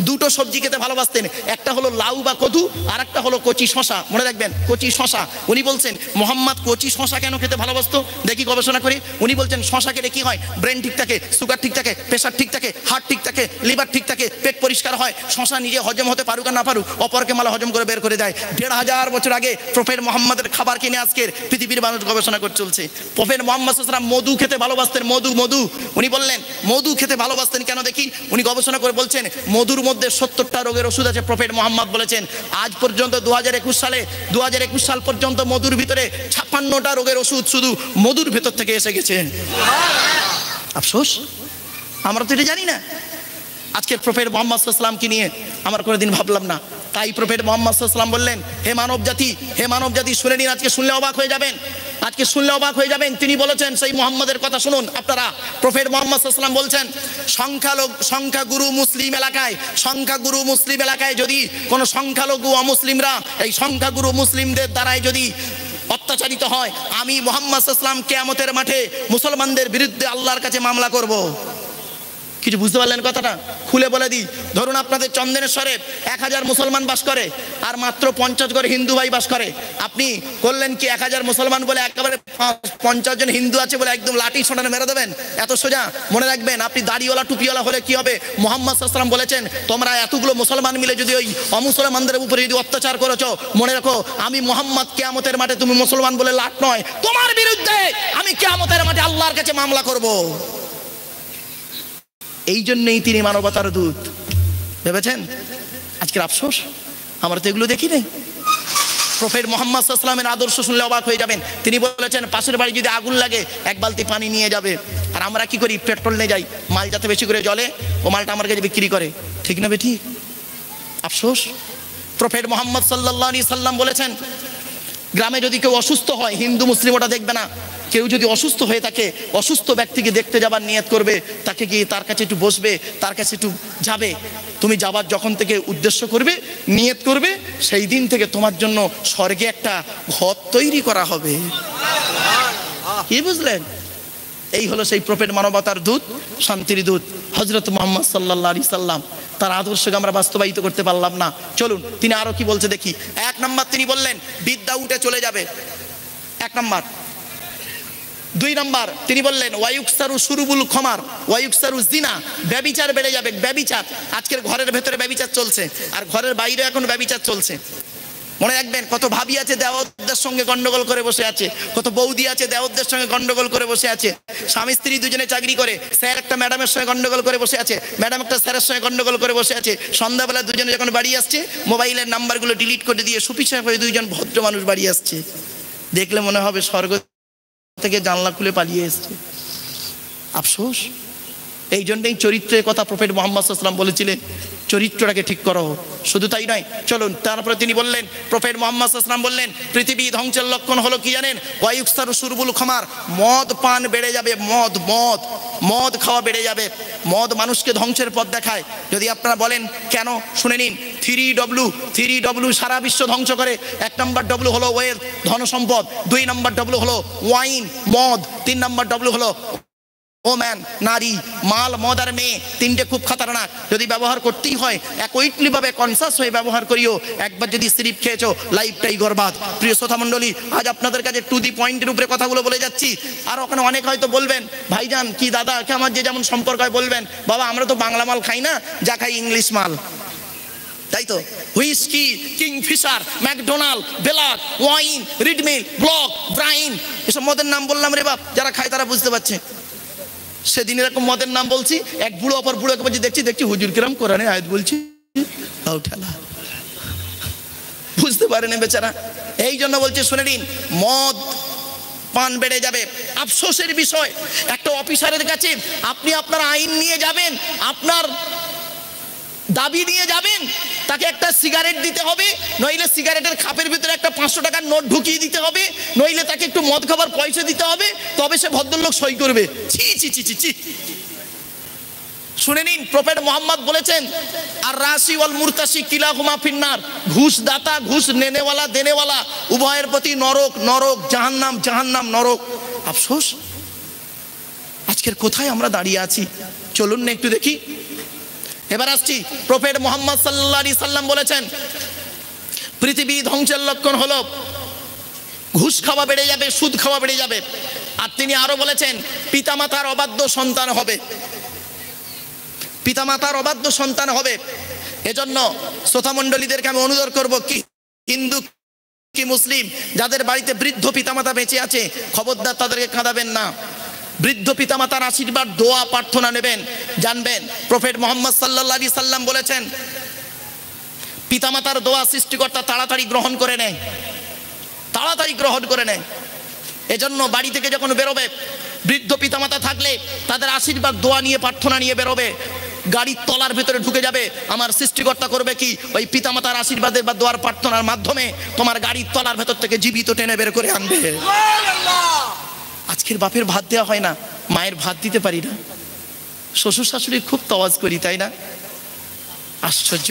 2টো সবজি খেতে ভালোবাসতেন। একটা হলো লাউ বা কদু, আর একটা হলো কচি শশা। মনে রাখবেন, কচি শশা। উনি বলছেন মোহাম্মদ কচি শশা কেন খেতে ভালোবাসতো দেখি গবেষণা করি। উনি বলছেন শশা খেলে কি হয়, ব্রেন ঠিক থাকে, সুগার ঠিক থাকে, প্রেশার ঠিক থাকে, হার্ট ঠিক থাকে, লিভার ঠিক থাকে, পেট পরিষ্কার হয়। শশা নিজে হজম হতে পারুক আর না পারুক, অপরকে মালা হজম করে বের করে দেয়। 1500 বছর আগে প্রফেট মুহাম্মদের খাবার কিনে আজকের পৃথিবীর মানুষ গবেষণা করে চলছে। প্রফেট মুহাম্মদ সাল্লাল্লাহু আলাইহি ওয়াসাল্লাম মধু খেতে ভালোবাসতেন। মধু উনি বললেন মধু খেতে ভালোবাসতেন কেন দেখি। উনি গবেষণা করে বলছেন মধুর মধ্যে 70টা রোগের ওষুধ আছে। প্রফেট মুহাম্মদ বলেছেন আজ পর্যন্ত 2021 সাল পর্যন্ত মধুর ভিতরে 56টা রোগের ওষুধ শুধু মধুর ভেতর থেকে এসে গেছে। আফসোস আমরা তো এটা জানি না। আজকে প্রফেট মুহাম্মদ সাল্লাল্লাহু আলাইহি ওয়াসাল্লামকে নিয়ে আমরা কোনোদিন ভাবলাম না। তাই প্রফেট মুহাম্মদ সাল্লাল্লাহু আলাইহি ওয়াসাল্লাম বললেন হে মানব জাতি শুনে নিন, আজকে শুনলে অবাক হয়ে যাবেন। তিনি বলেছেন, সেই মুহাম্মদের কথা শুনুন আপনারা। প্রফেট মুহাম্মদ সাল্লাল্লাহু আলাইহি ওয়াসাল্লাম বলছেন সংখ্যাগুরু মুসলিম এলাকায় যদি কোনো সংখ্যালঘু অমুসলিমরা এই সংখ্যাগুরু মুসলিমদের দ্বারাই যদি অত্যাচারিত হয়, আমি মুহাম্মদ সাল্লাল্লাহু আলাইহি ওয়াসাল্লাম কিয়ামতের মাঠে মুসলমানদের বিরুদ্ধে আল্লাহর কাছে মামলা করব। কিছু বুঝতে পারলেন কথাটা? খুলে বলে দিই, ধরুন আপনাদের চন্দনেশ্বরে 1000 মুসলমান বাস করে আর মাত্র 50 ঘর হিন্দু ভাই বাস করে। আপনি করলেন কি, 1000 মুসলমান বলে একেবারে 50 জন হিন্দু আছে বলে একদম লাঠি সোটানে মেরে দেবেন? এত সোজা? মনে রাখবেন, আপনি দাড়িওয়ালা টুপিওয়ালা হলে কি হবে? মুহাম্মদ সাল্লাল্লাহু আলাইহি ওয়াসাল্লাম বলেছেন তোমরা এতগুলো মুসলমান মিলে যদি ওই অমুসলমানদের উপরে যদি অত্যাচার করেছো, মনে রাখো আমি মুহাম্মদ কিয়ামতের মাঠে, তুমি মুসলমান বলে লাট নয়, তোমার বিরুদ্ধে আমি কিয়ামতের মাঠে আল্লাহর কাছে মামলা করব। এই জন্যই তিনি মানবতার দূত। ভেবেছেন? আজকের আফসোস আমরা তো এগুলো দেখি নাই। প্রফেট মুহাম্মদ সাল্লাল্লাহু আলাইহি ওয়াসাল্লামের আদর্শ শুনলে অবাক হয়ে যাবেন। তিনি বলেছেন পাশের বাড়ি যদি আগুন লাগে 1 বালতি পানি নিয়ে যাবে। আর আমরা কি করি? পেট্রোল নিয়ে যাই, মাল যাতে বেশি করে জ্বলে ও মালটা আমার কাছে বিক্রি করে। ঠিক না বেঠিক? আফসোস। প্রফেট মুহাম্মদ সাল্লাল্লাহু আলাইহি ওয়াসাল্লাম বলেছেন গ্রামে যদি কেউ অসুস্থ হয়, হিন্দু মুসলিম ওটা দেখবে না, কেউ যদি অসুস্থ হয়ে থাকে, অসুস্থ ব্যক্তিকে দেখতে যাবার নিয়ত করবে, তাকে গিয়ে তার কাছে একটু বসবে, তার কাছে একটু যাবে। তুমি যাবার যখন থেকে উদ্দেশ্য করবে, নিয়ত করবে, সেই দিন থেকে তোমার জন্য স্বর্গে একটা ঘর তৈরি করা হবে। কি বুঝলেন? এই হলো সেই প্রফেট, মানবতার দূত, শান্তির দূত হযরত মুহাম্মদ সাল্লাল্লাহু আলাইহি সাল্লাম। তার আদর্শকে আমরা বাস্তবায়িত করতে পারলাম না। চলুন তিনি আরো কি বলছে দেখি। 1 নম্বর তিনি বললেন বিদ্যা উঠে চলে যাবে। 1 নম্বর দুই নাম্বার তিনি বললেন ওয়ায়ুকসারু সুরুবুল খমার ওয়ায়ুকসারু জিনা, ব্যভিচার বেড়ে যাবে। ব্যভিচার, আজকের ঘরের ভেতরে ব্যভিচার চলছে, আর ঘরের বাইরে এখন ব্যভিচার চলছে। মনে রাখবেন, কত ভাবি আছে দেওরদের সঙ্গে গন্ডগোল করে বসে আছে, কত বৌদি আছে দেওরদের সঙ্গে গন্ডগোল করে বসে আছে। স্বামী স্ত্রী দুজনে চাকরি করে, স্যার একটা ম্যাডামের সঙ্গে গন্ডগোল করে বসে আছে, ম্যাডাম একটা স্যারের সঙ্গে গন্ডগোল করে বসে আছে। সন্ধ্যাবেলা দুজনে যখন বাড়ি আসছে, মোবাইলের নাম্বারগুলো ডিলিট করে দিয়ে সুপিছাপ হয়ে দুইজন ভদ্র মানুষ বাড়ি আসছে। দেখলে মনে হবে স্বর্গ থেকে জানলা খুলে পালিয়ে এসছে। আফসোস। এই জন্যই চরিত্রের কথা প্রফেট মুহাম্মদ সাল্লাল্লাহু আলাইহি ওয়াসাল্লাম বলেছিলেন, চরিত্রটাকে ঠিক করো। শুধু তাই নয়, চলুন তারপরে তিনি বললেন, প্রফেট মুহাম্মদ সাল্লাল্লাহু আলাইহি ওয়াসাল্লাম বললেন পৃথিবী ধ্বংসের লক্ষণ হলো কি জানেন? ওয়ায়ুকসারু সুরবুল খামার, মদ পান বেড়ে যাবে। মদ মদ মদ খাওয়া বেড়ে যাবে। মদ মানুষকে ধ্বংসের পথ দেখায়। যদি আপনারা বলেন কেন, শুনে নিন। 3W সারা বিশ্ব ধ্বংস করে। 1 নম্বর ডব্লু হলো ওয়েলথ, ধন সম্পদ। 2 নম্বর ডব্লু হলো ওয়াইন, মদ। 3 নম্বর ডব্লু হলো ওম্যান, নারী। মাল, মদ আর মেয়ে, তিনটে খুব খাতারনাক। যদি ব্যবহার করতেই হয় একইটলি ভাবে কনসাস হয়ে ব্যবহার করিও। একবার যদি স্লিপ খেয়েছো, লাইফটাই বরবাদ। প্রিয় শ্রোতা মণ্ডলী, আজ আপনাদের কাছে টু দি পয়েন্টের উপরে কথাগুলো বলে যাচ্ছি। আর ওখানে অনেক হয়তো বলবেন, ভাইজান কি দাদা কে আমার যে যেমন সম্পর্ক হয় বলবেন, বাবা আমরা তো বাংলা মাল খাই না, যা খাই ইংলিশ মাল, তাই তো। হুইস্কি, কিংফিশার, ম্যাকডোনাল্ড, বেলাক, ওয়াইন, রিডমিল, ব্লক, ব্রাইন, এসব মদের নাম বললাম রে বাপ, যারা খায় তারা বুঝতে পারছে। সেদিন এরকম মদের নাম বলছি, এক বুড়ো অপর বুড়োকে বলছি, দেখছি হুজুর কিরাম কোরআনে আয়াত বলছি, তাও ঠেলা বুঝতে পারেনি বেচারা। এই জন্য বলছে, শুনে নিন, মদ পান বেড়ে যাবে। আফসোসের বিষয়, একটা অফিসারের কাছে আপনি আপনার আইন নিয়ে যাবেন, আপনার দাবি নিয়ে যাবেন, তাকে একটা সিগারেট দিতে হবে, নইলে সিগারেটের খাপের ভিতরে একটা 500 টাকার নোট ঢুকিয়ে দিতে হবে, নইলে তাকে একটু মদ খাবার পয়সা দিতে হবে, তবে সে ভদ্রলোক সই করবে। ছি ছি ছি ছি ছি। শুনে নিন, প্রফেট মুহাম্মদ বলেছেন, আর রাশি ওয়াল মুরতাশি কিলাহুমা ফিন্নার, ঘুষ দাতা, ঘুষ নেনেওয়ালা, দেনেওয়ালা, উভয়ের প্রতি নরক, নরক, জাহান্নাম, জাহান্নাম, নরক। আফসোস, আজকের কোথায় আমরা দাঁড়িয়ে আছি? চলুন না একটু দেখি। এবার আসছি, প্রফেট মুহাম্মদ সাল্লাল্লাহু আলাইহি সাল্লাম বলেছেন পৃথিবী ধ্বংসের লক্ষণ হলো ঘুষ খাওয়া বেড়ে যাবে, সুদ খাওয়া বেড়ে যাবে। আর তিনি আরো বলেছেন পিতামাতার অবাধ্য সন্তান হবে, পিতামাতার অবাধ্য সন্তান হবে। এজন্য শ্রোতা মণ্ডলীদেরকে আমি অনুরোধ করব, কি হিন্দু কি মুসলিম, যাদের বাড়িতে বৃদ্ধ পিতামাতা বেঁচে আছে, খবরদার তাদেরকে কাঁদাবেন না। বৃদ্ধ পিতামাতার আশীর্বাদ, দোয়া, প্রার্থনা নেবেন। জানবেন প্রফেট মুহাম্মদ সাল্লাল্লাহু আলাইহি সাল্লাম বলেছেন পিতামাতার দোয়া সৃষ্টিকর্তা তাড়াতাড়ি গ্রহণ করে নেয়, তাড়াতাড়ি গ্রহণ করে নেয়। এজন্য বাড়ি থেকে যখন বেরোবে, বৃদ্ধ পিতামাতা থাকলে তাদের আশীর্বাদ, দোয়া নিয়ে, প্রার্থনা নিয়ে বেরোবে। গাড়ির তলার ভেতরে ঢুকে যাবে, আমার সৃষ্টিকর্তা করবে কি, ওই পিতামাতার আশীর্বাদের বা দোয়ার প্রার্থনার মাধ্যমে তোমার গাড়ির তলার ভেতর থেকে জীবিত টেনে বের করে আনবে। আজকের বাপের ভাত দেওয়া হয় না, মায়ের ভাত দিতে পারি না, শ্বশুর শাশুড়ি খুব তওয়াজ করি, তাই না? আশ্চর্য,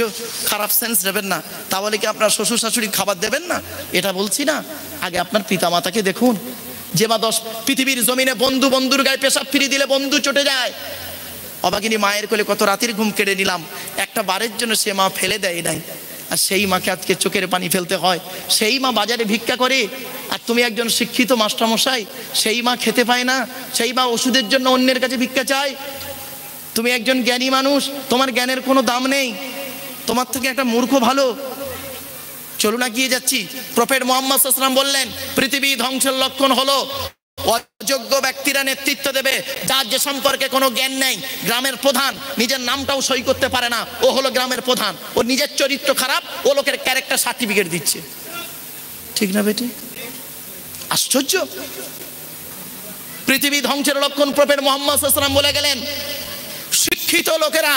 খারাপ সেন্স নেবেন না। তাহলে কি আপনার শ্বশুর শাশুড়ি খাবার দেবেন না? এটা বলছি না। আগে আপনার পিতামাতাকে দেখুন। যে মা পৃথিবীর জমিনে বন্ধু বন্ধুর গায়ে পেশাব ফিরিয়ে দিলে বন্ধু চটে যায়, অবাগিনী মায়ের কোলে কত রাতের ঘুম কেড়ে নিলাম, একটা বারের জন্য সে মা ফেলে দেয় নাই। আর সেই মাকে আজকে চোখের পানি ফেলতে হয়। সেই মা বাজারে ভিক্ষা করে, আর তুমি একজন শিক্ষিত মাস্টারমশাই, সেই মা খেতে পায় না, সেই মা ওষুধের জন্য অন্যের কাছে ভিক্ষা চায়। তুমি একজন জ্ঞানী মানুষ, তোমার জ্ঞানের কোনো দাম নেই, তোমার থেকে একটা মূর্খ ভালো। চলুন এগিয়ে যাচ্ছি। প্রফেট মুহাম্মদ সাল্লাল্লাহু আলাইহি ওয়াসাল্লাম বললেন পৃথিবী ধ্বংসের লক্ষণ হলো অযোগ্য ব্যক্তিরা নেতৃত্ব দেবে, যার যে সম্পর্কে কোনো জ্ঞান নেই। গ্রামের প্রধান নিজের নামটাও সই করতে পারে না, ও হলো গ্রামের প্রধান, ও নিজের চরিত্র খারাপ, ও লোকের ক্যারেক্টার সার্টিফিকেট দিচ্ছে। ঠিক না বেটি? আশ্চর্য। পৃথিবী ধ্বংসের লক্ষণ প্রফেট মুহাম্মদ সাল্লাল্লাহু আলাইহি ওয়াসাল্লাম বলে গেলেন শিক্ষিত লোকেরা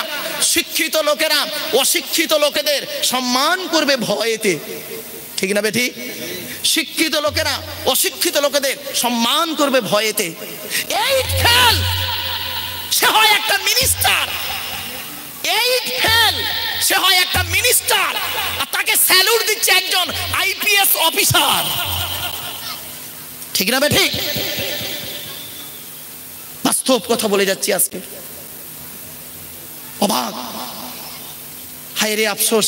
অশিক্ষিত লোকেদের সম্মান করবে ভয়েতে। ঠিক না বেটি? শিক্ষিত লোকেরা অশিক্ষিত লোকেদের সম্মান করবে ভয়েতে। এই ফেল সে হয় একটা মিনিস্টার, এই ফেল সে হয় একটা মিনিস্টার, আর তাকে স্যালুট দিচ্ছে একজন আইপিএস অফিসার। ঠিক না বেটি? বাস্তব কথা বলে যাচ্ছি আজকে। অবাক, হায় রে আফসোস,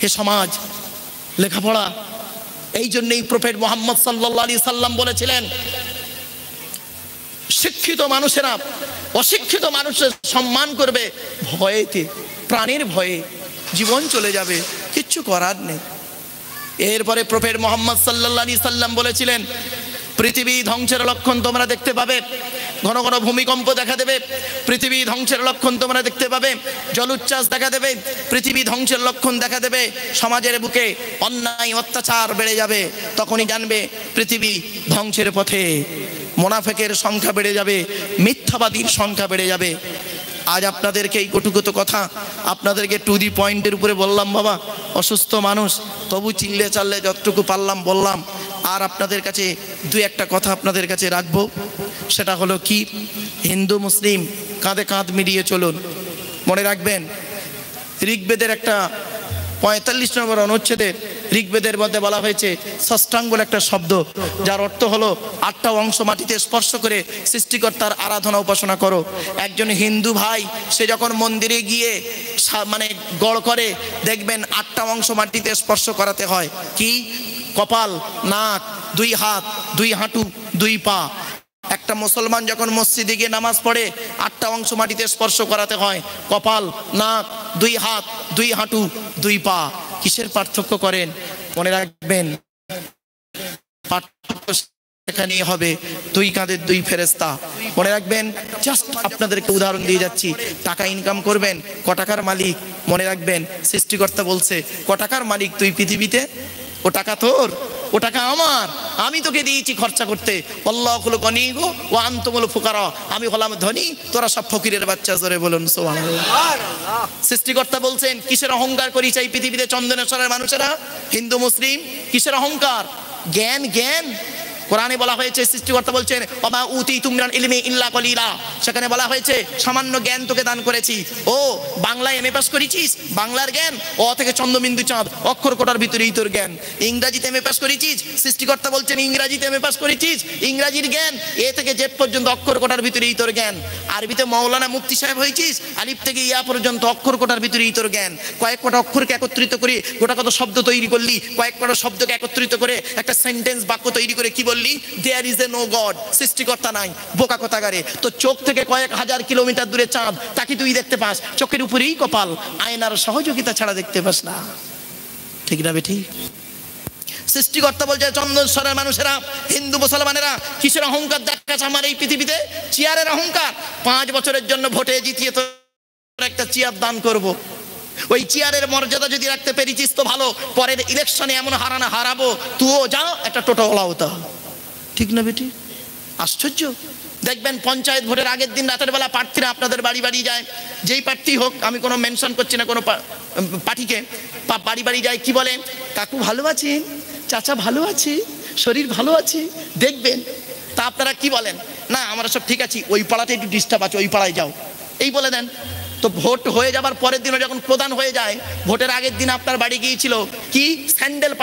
হে সমাজ, লেখাপড়া। এই জন্যই প্রফেট মুহাম্মদ সাল্লাল্লাহু আলাইহি সাল্লাম বলেছিলেন শিক্ষিত মানুষেরা অশিক্ষিত মানুষের সম্মান করবে ভয়েতে, প্রাণের ভয়ে জীবন চলে যাবে, কিচ্ছু করার নেই। এরপরে প্রফেট মুহাম্মদ সাল্লাল্লাহু আলাইহি সাল্লাম বলেছিলেন, পৃথিবী ধ্বংসের লক্ষণ তোমরা দেখতে পাবে, ঘন ঘন ভূমিকম্প দেখা দেবে, পৃথিবী ধ্বংসের লক্ষণ তোমরা দেখতে পাবে, জলোচ্ছ্বাস দেখা দেবে, পৃথিবী ধ্বংসের লক্ষণ দেখা দেবে, সমাজের বুকে অন্যায় অত্যাচার বেড়ে যাবে। তখনই জানবে পৃথিবী ধ্বংসের পথে, মুনাফিকের সংখ্যা বেড়ে যাবে, মিথ্যাবাদীর সংখ্যা বেড়ে যাবে। আজ আপনাদেরকে এই কটুকত কথা আপনাদেরকে টু দি পয়েন্টের উপরে বললাম বাবা, অসুস্থ মানুষ, তবু চিল্লে চাল্লে যতটুকু পারলাম বললাম। আর আপনাদের কাছে দুই একটা কথা আপনাদের কাছে রাখবো, সেটা হলো কি, হিন্দু মুসলিম কাঁধে কাঁধ মিলিয়ে চলুন। মনে রাখবেন, ঋগ্বেদের একটা 45 নম্বর অনুচ্ছেদে ঋগ্বেদের মধ্যে বলা হয়েছে ষষ্ঠাঙ্গ বলে একটা শব্দ, যার অর্থ হলো 8টা অংশ মাটিতে স্পর্শ করে সৃষ্টিকর্তার আরাধনা উপাসনা করো। একজন হিন্দু ভাই সে যখন মন্দিরে গিয়ে মানে গড় করে, দেখবেন 8টা অংশ মাটিতে স্পর্শ করাতে হয়। কি? কপাল, নাক, 2 হাত, 2 হাঁটু, 2 পা। একটা মুসলমান যখন মসজিদে গিয়ে নামাজ পড়ে 8টা অংশ মাটিতে স্পর্শ করাতে হয়, কপাল, নাক, 2 হাত, 2 হাঁটু, 2 পা। কিসের পার্থক্য করেন? মনে রাখবেন, পার্থক্য এখানেই হবে, 2 কাঁধের 2 ফেরেশতা। মনে রাখবেন, জাস্ট আপনাদেরকে উদাহরণ দিয়ে যাচ্ছি। টাকা ইনকাম করবেন, ক টাকার মালিক? মনে রাখবেন, সৃষ্টিকর্তা বলছে, ক টাকার মালিক তুই পৃথিবীতে? ও টাকা তোর, ও টাকা আমার, আমি তোকে দিয়েছি খরচা করতে। আল্লাহুল গনি ওয়া আনতুমুল ফুকারা, আমি হলাম ধনী, তোরা সব ফকিরের বাচ্চা। জোরে বলুন সুবহানাল্লাহ। সৃষ্টিকর্তা বলছেন, কিসের অহংকার করি চাই পৃথিবীতে চন্দনেশ্বরের মানুষেরা, হিন্দু মুসলিম? কিসের অহংকার? জ্ঞান, জ্ঞান। কোরআনে বলা হয়েছে, সৃষ্টিকর্তা বলছেন, ওমা উতিতুম মিনাল ইলমি ইল্লা কলিলা। সেখানে বলা হয়েছে সামান্য জ্ঞান তোকে দান করেছি। ও বাংলায় এমএ পাস করেছিস, বাংলার জ্ঞান, ও থেকে চন্দ্রবিন্দু চাঁদ, অক্ষর কোটার ভিতরেই তোর জ্ঞান। ইংরাজিতে এমএ পাস করেছিস, সৃষ্টিকর্তা বলছেন ইংরাজিতে এমএ পাস করেছিস, ইংরাজির জ্ঞান, এ থেকে জেড পর্যন্ত অক্ষর কোটার ভিতরেই তোর জ্ঞান। আরবিতে মৌলানা মুফতি সাহেব হয়েছিস, আলিফ থেকে ইয়া পর্যন্ত অক্ষর কোটার ভিতরেই তোর জ্ঞান। কয়েক কটা অক্ষরকে একত্রিত করে গোটা কত শব্দ তৈরি করলি, কয়েক কটা শব্দকে একত্রিত করে একটা সেন্টেন্স বাক্য তৈরি করে কি বললি? There is a no god, সৃষ্টিকর্তা নাই। বোকা কথাগারে, তো চোখ থেকে কয়েক হাজার কিলোমিটার দূরে চাঁদ, তাকে তুই দেখতে পাস, চোখের উপরেই কপাল, আয়নার সহযোগিতা ছাড়া দেখতে পাস না। ঠিক না বেঠিক? সৃষ্টিকর্তা বলছে, চন্দনেশ্বরের মানুষেরা, হিন্দু মুসলমানেরা, কিসের অহংকার দেখাচ্ছে আমার এই পৃথিবীতে? চেয়ারের অহংকার। 5 বছরের জন্য ভোটে জিতিয়ে তো একটা চেয়ার দান করব। ওই চেয়ারের মর্যাদা যদি রাখতে পেরেছিস তো ভালো, পরের ইলেকশনে এমন হারাবো, তুইও যা একটা টোটোওয়ালা হতে। ঠিক না বেটি? আশ্চর্য। দেখবেন পঞ্চায়েত ভোটের আগের দিন রাতের বেলা প্রার্থীরা আপনাদের বাড়ি বাড়ি যায়, যেই প্রার্থী হোক, আমি কোনো মেনশন করছি না কোনো পার্টিকে, বাড়ি বাড়ি যায়, কি বলে? কাকু ভালো আছেন, চাচা ভালো আছে, শরীর ভালো আছে, দেখবেন। তা আপনারা কি বলেন? না আমরা সব ঠিক আছি, ওই পাড়াতে একটু ডিস্টার্ব আছে, ওই পাড়ায় যাও, এই বলে দেন। তো ভোট হয়ে যাবার পরের দিনও যখন প্রদান হয়ে যায়, ভোটের আগের দিন আপনার বাড়ি গিয়েছিল কি? স্যান্ডেল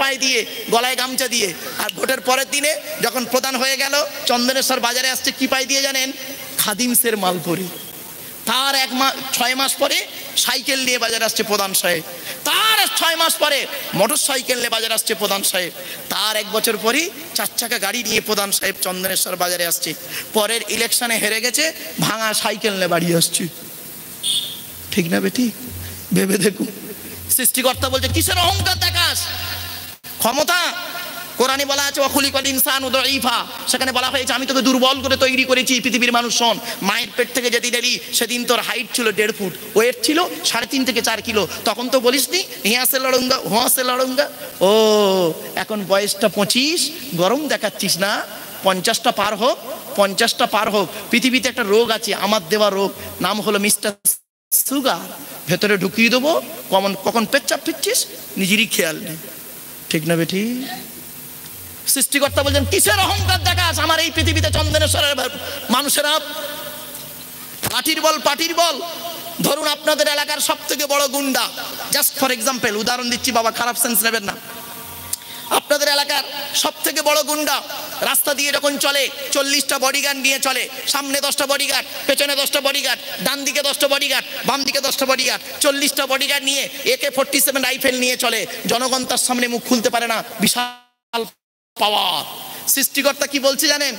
পায়ে দিয়ে, গলায় গামছা দিয়ে। আর ভোটের পরের দিনে যখন প্রদান হয়ে গেল, চন্দনেশ্বর বাজারে আসছে কি পায়ে দিয়ে জানেন? খাদিমসের মাল পরে। তার 6 মাস পরে সাইকেল নিয়ে বাজারে আসছে প্রধান সাহেব। তার 6 মাস পরে মোটর সাইকেল নিয়ে বাজারে আসছে প্রধান সাহেব। তার 1 বছর পরে 4 চাকা গাড়ি নিয়ে প্রধান সাহেব চন্দনেশ্বর বাজারে আসছে। পরের ইলেকশনে হেরে গেছে, ভাঙা সাইকেল নিয়ে বাড়ি আসছে। ঠিক না বেটি? ভেবে দেখুন। সৃষ্টিকর্তা বলছে, কিসের অহংকার দেখাস? ক্ষমতা। কোরআনে বলা আছে ওয়াখুলিকাল ইনসানু দাঈফা, সেখানে বলা হয়েছে আমি তোকে দুর্বল করে তৈরি করেছি। পৃথিবীর মানুষ শোন, মায়ের পেট থেকে যেদিন এলি সেদিন তোর হাইট ছিল 1.5 ফুট, ওয়েট ছিল 3.5 থেকে 4 কিলো। তখন তো বলিসনি হিয়াসে লড়ঙ্গা, হুয়াসে লড়ঙ্গা। ও এখন বয়সটা 25, গরম দেখাচ্ছিস না? 50টা পার হোক। পৃথিবীতে একটা রোগ আছে, আমার দেওয়া রোগ, নাম হলো মিস্টার সুগার। ভেতরে ঢুকিয়ে দেবো, কখন পেচ্ছাপ ফিরছিস নিজেরই খেয়াল নেই। ঠিক না বেটি? সৃষ্টিকর্তা বলছেন, কিসের অহংকার দেখাস আমার এই পৃথিবীতে চন্দনেশ্বরের মানুষেরা? পাটির বল। ধরুন আপনাদের এলাকার সব থেকে বড় গুন্ডা, জাস্ট ফর এক্সাম্পল, উদাহরণ দিচ্ছি বাবা, খারাপ সেন্স নেবেন না। আপনাদের এলাকার সব থেকে বড় গুন্ডা রাস্তা দিয়ে যখন চলে 40টা বডিগার্ড নিয়ে চলে, সামনে 10টা বডিগার্ড, পেছনে 10টা বডিগার্ড, ডান দিকে 10টা বডিগার্ড, বাম দিকে 10টা বডিগার্ড, 40টা বডিগার্ড নিয়ে AK-47 রাইফেল নিয়ে চলে। জনগণ তার সামনে মুখ খুলতে পারে না, বিশাল পাওয়ার। সৃষ্টিকর্তা কি বলছে জানেন?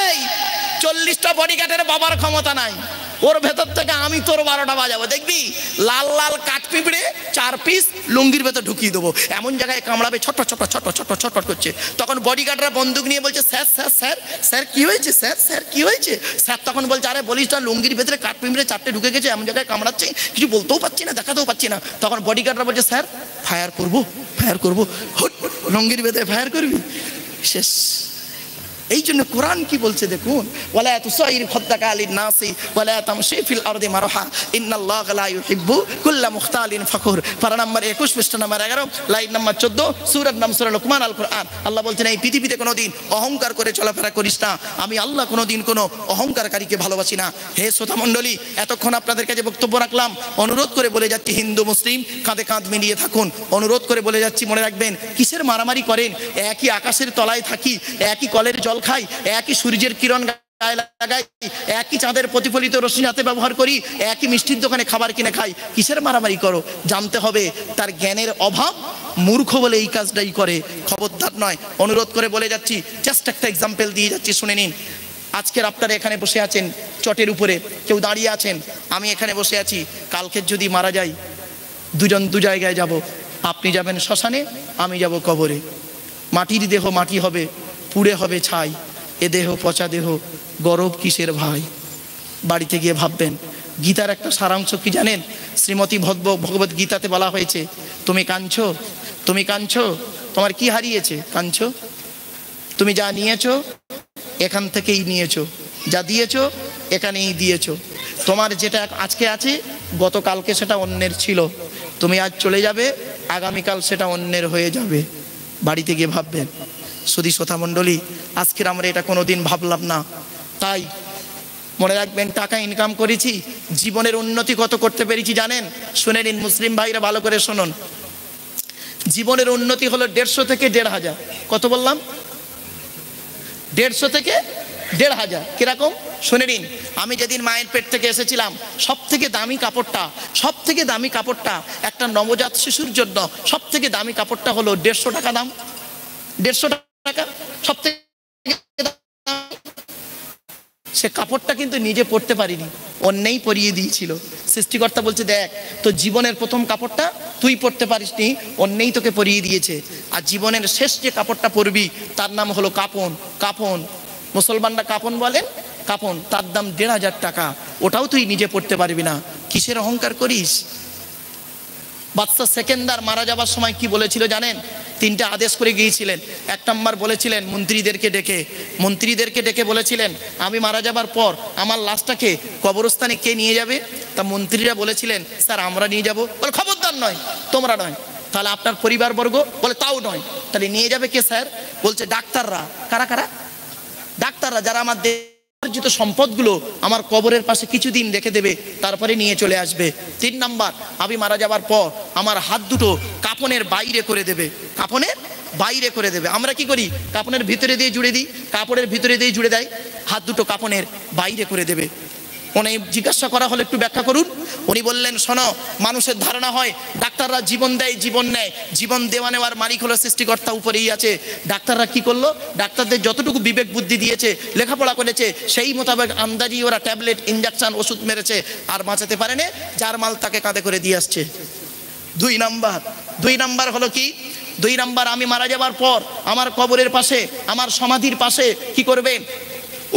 এই 40টা বডিগার্ডের বাবার ক্ষমতা নাই, ওর ভেতর থেকে আমি তোর 12টা বাজাবো, দেখবি লাল লাল কাঠ পিঁপড়ে 4 পিস লুঙ্গির ভেতর ঢুকিয়ে দেবো, এমন জায়গায় কামড়াবে ছটপট ছটপট ছটপট ছটপট ছটপট করছে। তখন বডিগার্ডরা বন্দুক নিয়ে বলছে স্যার স্যার স্যার স্যার কি হয়েছে, স্যার স্যার কি হয়েছে? স্যার তখন বলছে আরে বলিস না, লুঙ্গির ভেতরে কাঠ পিঁপড়ে 4টে ঢুকে গেছে, এমন জায়গায় কামড়াচ্ছে, কিছু বলতেও পারছি না, দেখাতেও পাচ্ছি না। তখন বডিগার্ডরা বলছে স্যার ফায়ার করবো, ফায়ার করবো, হুট লুঙ্গির ভেতরে ফায়ার করবি, শেষ। এই জন্য কোরআন কি বলছে দেখুন, ওয়ালা তুসাইর খাদ্দাকা লিন নাসি ওয়ালা তামশি ফিল আরদি মারহা ইন্নাল্লাহা লা ইউহিব্বু কুল্লা মুখতালিন ফাখুর। পারা নাম্বার 21 পৃষ্ঠা নাম্বার 11 লাইন নাম্বার 14 সূরার নাম সূরা লুকমান আল কোরআন। আল্লাহ বলছেন এই পৃথিবীতে কোনোদিন অহংকার করে চলাফেরা করিস না, আমি আল্লাহ কোনোদিন কোনো অহংকারকারীকে ভালোবাসি না। হে শ্রোতা মণ্ডলী, এতক্ষণ আপনাদের কাছে বক্তব্য রাখলাম, অনুরোধ করে বলে যাচ্ছি হিন্দু মুসলিম কাঁধে কাঁধ মিলিয়ে থাকুন। অনুরোধ করে বলে যাচ্ছি মনে রাখবেন, কিসের মারামারি করেন? একই আকাশের তলায় থাকি, একই কলের জল খাই, একই সূর্যের কিরণ গায়ে লাগাই, একই চাঁদের প্রতিফলিত রশ্মি হাতে ব্যবহার করি, একই মিষ্টির দোকানে খাবার কিনে খাই, কিসের মারামারি করো? জানতে হবে তার জ্ঞানের অভাব, মূর্খ বলে এই কাজটাই করে, খবরদার নয়। অনুরোধ করে বলে যাচ্ছি, জাস্ট একটা এক্সাম্পল দিয়ে যাচ্ছি, শুনে নিন। আজকের আপনারা এখানে বসে আছেন চটের উপরে, কেউ দাঁড়িয়ে আছেন, আমি এখানে বসে আছি। কালকে যদি মারা যাই, দুজন দু জায়গায় যাব, আপনি যাবেন শ্মশানে, আমি যাব কবরে। মাটির দেহ মাটি হবে, পুড়ে হবে ছাই, এ দেহ পচা দেহ, গরব কিসের ভাই? বাড়িতে গিয়ে ভাববেন। গীতার একটা সারাংশ কি জানেন? শ্রীমতী ভগবত গীতাতে বলা হয়েছে, তুমি কাঁদছো, তুমি কাঁদছো, তোমার কি হারিয়েছে? কাঁদছো, তুমি যা নিয়েছো এখান থেকেই নিয়েছো, যা দিয়েছো এখানেই দিয়েছো। তোমার যেটা আজকে আছে গতকালকে সেটা অন্যের ছিল, তুমি আজ চলে যাবে, আগামীকাল সেটা অন্যের হয়ে যাবে। বাড়িতে গিয়ে ভাববেন। শুধু শ্রোতা মণ্ডলী, আজকের আমরা এটা কোনোদিন ভাবলাম না। তাই মনে রাখবেন, টাকা ইনকাম করেছি, জীবনের উন্নতি কত করতে পেরেছি জানেন? শুনে নিন মুসলিম ভাইরা, ভালো করে শুনুন। জীবনের উন্নতি হলো 150 থেকে 1500। কত বললাম? 150 থেকে 1500। কিরকম শুনে নিন। আমি যেদিন মায়ের পেট থেকে এসেছিলাম, সব থেকে দামি কাপড়টা, সব থেকে দামি কাপড়টা একটা নবজাত শিশুর জন্য সব থেকে দামি কাপড়টা হলো 150 টাকা দাম। 150 টাকা সব থেকে। সে কাপড়টা কিন্তু নিজে পরতে পারিনি, অন্যেই পরিয়ে দিয়েছিল। সৃষ্টিকর্তা বলছে দেখ, তো জীবনের প্রথম কাপড়টা তুই পরতে পারিসনি, অন্যেই তোকে পরিয়ে দিয়েছে। আর জীবনের শেষ যে কাপড়টা পরবি তার নাম হলো কাপন। কাপন মুসলমানরা কাপন বলেন, কাপন, তার দাম 1500 টাকা, ওটাও তুই নিজে পড়তে পারবি না। কিসের অহংকার করিস? বাদশা সেকেন্দার মারা যাবার সময় কি বলেছিল জানেন? 3টা আদেশ করে গিয়েছিলেন। 1 নম্বর বলেছিলেন মন্ত্রীদেরকে ডেকে বলেছিলেন, আমি মারা যাবার পর আমার লাশটাকে কবরস্থানে কে নিয়ে যাবে? তা মন্ত্রীরা বলেছিলেন, স্যার আমরা নিয়ে যাব। বলে খবরদার নয়, তোমরা নয়। তাহলে আপনার পরিবারবর্গ? বলে তাও নয়। তাহলে নিয়ে যাবে কে স্যার? বলছে ডাক্তাররা। কারা কারা? ডাক্তাররা, যারা আমার অর্জিত সম্পদগুলো আমার কবরের পাশে কিছুদিন রেখে দেবে, তারপরে নিয়ে চলে আসবে। 3 নম্বর, আমি মারা যাবার পর আমার হাত দুটো কাফনের বাইরে করে দেবে। কাফনের বাইরে করে দেবে। আমরা কি করি? কাফনের ভিতরে দিয়ে জুড়ে দিই, কাপড়ের ভিতরে দিয়ে জুড়ে দেয়, হাত দুটো কাফনের বাইরে করে দেবে। উনি জিজ্ঞাসা করা হলে একটু ব্যাখ্যা করুন। উনি বললেন, শোনো, মানুষের ধারণা হয় ডাক্তাররা জীবন দেয়, জীবন নেয়, জীবন দেওয়া নেওয়ার মালিক হলো সৃষ্টিকর্তা, উপরেই আছে। ডাক্তাররা কি করলো? ডাক্তারদের যতটুকু বিবেক বুদ্ধি দিয়েছে, লেখাপড়া করেছে, সেই মোতাবেক আন্দাজি ওরা ট্যাবলেট, ইঞ্জেকশন, ওষুধ মেরেছে, আর বাঁচাতে পারে না। যার মাল তাকে কাঁধে করে দিয়ে আসছে। 2 নাম্বার হলো কি? 2 নাম্বার, আমি মারা যাবার পর আমার কবরের পাশে, আমার সমাধির পাশে কি করবে?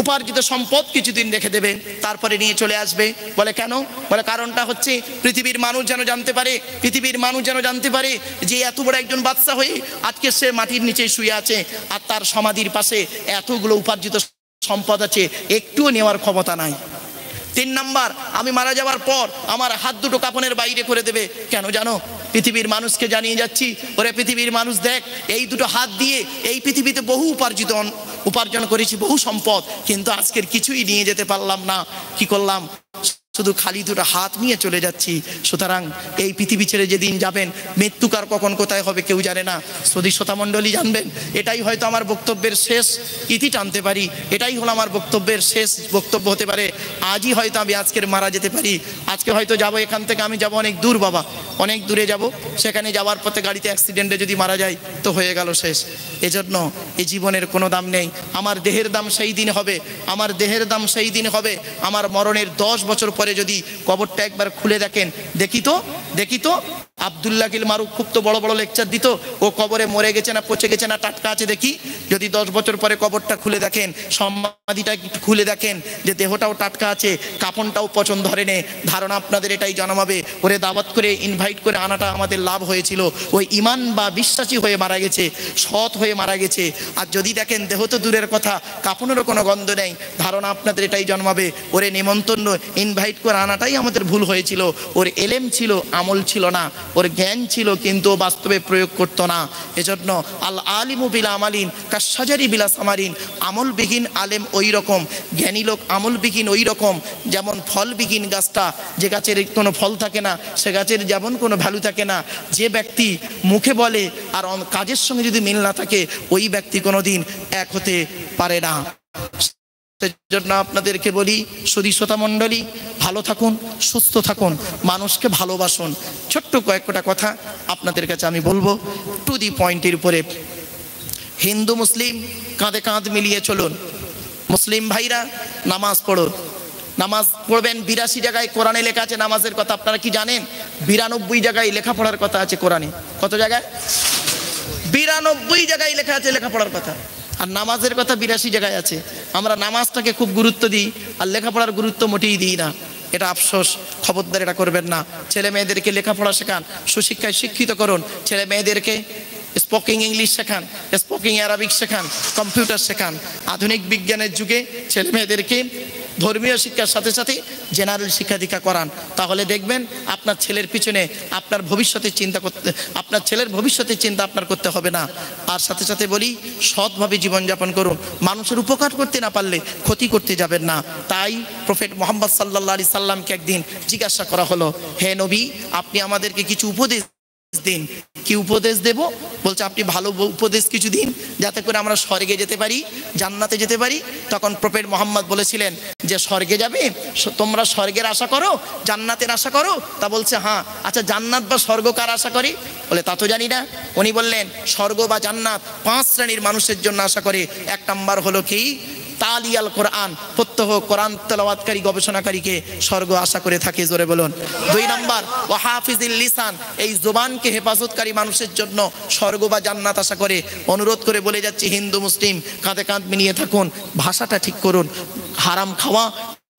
উপার্জিত সম্পদ কিছুদিন রেখে দেবে, তারপরে নিয়ে চলে আসবে। বলে কেন? বলে কারণটা হচ্ছে পৃথিবীর মানুষ যেন জানতে পারে, পৃথিবীর মানুষ যেন জানতে পারে যে এত বড় একজন বাদশা হয়ে আজকে সে মাটির নিচে শুয়ে আছে, আর তার সমাধির পাশে এতগুলো উপার্জিত সম্পদ আছে, একটুও নেওয়ার ক্ষমতা নাই। 3 নাম্বার, আমি মারা যাওয়ার পর আমার হাত দুটো কাফনের বাইরে করে দেবে। কেন জানো? পৃথিবীর মানুষকে জানিয়ে যাচ্ছি, ওরে পৃথিবীর মানুষ দেখ, এই দুটো হাত দিয়ে এই পৃথিবীতে বহু উপার্জন করেছি, বহু সম্পদ, কিন্তু আজকের কিছুই নিয়ে যেতে পারলাম না। কি করলাম? শুধু খালি দুটো হাত নিয়ে চলে যাচ্ছি। সুতরাং এই পৃথিবী ছেড়ে যেদিন যাবেন, মৃত্যুকার কখন কোথায় হবে কেউ জানে না, শুধু শ্রোতামণ্ডলী জানবেন। এটাই হয়তো আমার বক্তব্যের শেষ ইতি টানতে পারি, এটাই হলো আমার বক্তব্যের শেষ বক্তব্য হতে পারে। আজই হয়তো আমি আজকের মারা যেতে পারি, আজকে হয়তো যাব এখান থেকে, আমি যাব অনেক দূর বাবা, অনেক দূরে যাব, সেখানে যাওয়ার পথে গাড়িতে অ্যাক্সিডেন্টে যদি মারা যায় তো হয়ে গেল শেষ। এজন্য এই জীবনের কোনো দাম নেই। আমার দেহের দাম সেই দিন হবে, আমার দেহের দাম সেই দিন হবে। আমার মরণের 10 বছর পরে যদি কবরটা একবার খুলে দেখেন, দেখি তো আব্দুল্লাহ কিল মারুফ খুব তো বড় বড় লেকচার দিত, ও কবরে মরে গেছে না পচে গেছে না টাটকা আছে দেখি। যদি 10 বছর পরে কবরটা খুলে দেখেন, সমাধিটা খুলে দেখেন যে দেহটাও টাটকা আছে, কাফনটাও পছন্দ ধরে নে, ধারণা আপনাদের এটাই জন্মাবে ওরে দাওয়াত করে ইনভাইট করে আনাটা আমাদের লাভ হয়েছিল। ওই ইমান বা বিশ্বাসী হয়ে মারা গেছে, সৎ হয়ে মারা গেছে। আর যদি দেখেন দেহ তো দূরের কথা, কাফনেরও কোনো গন্ধ নেই, ধারণা আপনাদের এটাই জন্মাবে ওরে নিমন্ত্রণ ইনভাইট করে আনাটাই আমাদের ভুল হয়েছিল। ওর এলেম ছিল, আমল ছিল না, ওর জ্ঞান ছিল কিন্তু বাস্তবে প্রয়োগ করতো না। এজন্য আল আলিমু বিলা আমালিন কাশাজারি বিলা সামারিন, আমলবিহীন আলেম ওই রকম, জ্ঞানী লোক আমলবিহীন ওই রকম। যেমন ফলবিহীন গাছটা, যে গাছের কোনো ফল থাকে না, সে গাছের যেমন কোনো ভ্যালু থাকে না। যে ব্যক্তি মুখে বলে আর কাজের সঙ্গে যদি মিল না থাকে, ওই ব্যক্তি কোনোদিন এক হতে পারে না। সেজন্য আপনাদেরকে বলি, সুধী শ্রোতামণ্ডলী, ভালো থাকুন, সুস্থ থাকুন, মানুষকে ভালোবাসুন। ছোট্ট কয়েকটা কথা আপনাদের কাছে আমি বলবো, টু দি পয়েন্টের উপরে। হিন্দু মুসলিম কাঁধে কাঁধ মিলিয়ে চলুন। মুসলিম ভাইরা নামাজ পড়ুন, নামাজ পড়বেন। 82 জায়গায় কোরআনে লেখা আছে নামাজের কথা, আপনারা কি জানেন? 92 জায়গায় লেখাপড়ার কথা আছে কোরআনে। কত জায়গায়? 92 জায়গায় লেখা আছে লেখাপড়ার কথা, আর নামাজের কথা 82 জায়গায় আছে। আমরা নামাজটাকে খুব গুরুত্ব দিই আর লেখাপড়ার গুরুত্ব মোটেই দিই না। এটা আফসোস, খবরদার এটা করবেন না। ছেলে মেয়েদেরকে লেখাপড়া শেখান, সুশিক্ষায় শিক্ষিত করুন। ছেলে মেয়েদেরকে স্পোকিং ইংলিশ শেখান, স্পোকিং অ্যারাবিক শেখান, কম্পিউটার শেখান। আধুনিক বিজ্ঞানের যুগে ছেলে মেয়েদেরকে ধর্মীয় শিক্ষার সাথে সাথে জেনারেল শিক্ষা দীক্ষা করান। তাহলে দেখবেন আপনার ছেলের পিছনে আপনার ভবিষ্যতের চিন্তা করতে, আপনার ছেলের ভবিষ্যতের চিন্তা আপনার করতে হবে না। আর সাথে সাথে বলি, সৎভাবে জীবনযাপন করুন। মানুষের উপকার করতে না পারলে ক্ষতি করতে যাবেন না। তাই প্রফেট মুহাম্মদ সাল্লাল্লাহু আলাইহি সাল্লামকে একদিন জিজ্ঞাসা করা হলো, হে নবী, আপনি আমাদেরকে কিছু উপদেশ দিন। কি উপদেশ দেব? বলছে আপনি ভালো উপদেশ কিছু দিন, যাতে করে আমরা স্বর্গে যেতে পারি, জান্নাতে যেতে পারি। তখন প্রফেট মুহাম্মদ বলেছিলেন যে স্বর্গে যাবে, তোমরা স্বর্গের আশা করো, জান্নাতের আশা করো? তা বলছে হ্যাঁ। আচ্ছা, জান্নাত বা স্বর্গ কার আশা করি? বলে তা তো জানি না। উনি বললেন স্বর্গ বা জান্নাত 5 শ্রেণীর মানুষের জন্য আশা করে। 1 নাম্বার হলো কি? তালিয়াল কোরআন, প্রত্যহ কোরআন তেলাওয়াতকারী গবেষণাকারীকে স্বর্গ আশা করে থাকে, জোরে বলুন। 2 নাম্বার ওয়া হাফিজিল লিসান, এই জবানকে হেফাজতকারী মানুষের জন্য স্বর্গ বা জান্নাত আশা করে। অনুরোধ করে বলে যাচ্ছি, হিন্দু মুসলিম কাঁধে কাঁধ মিলিয়ে থাকুন, ভাষাটা ঠিক করুন। হারাম খাওয়া,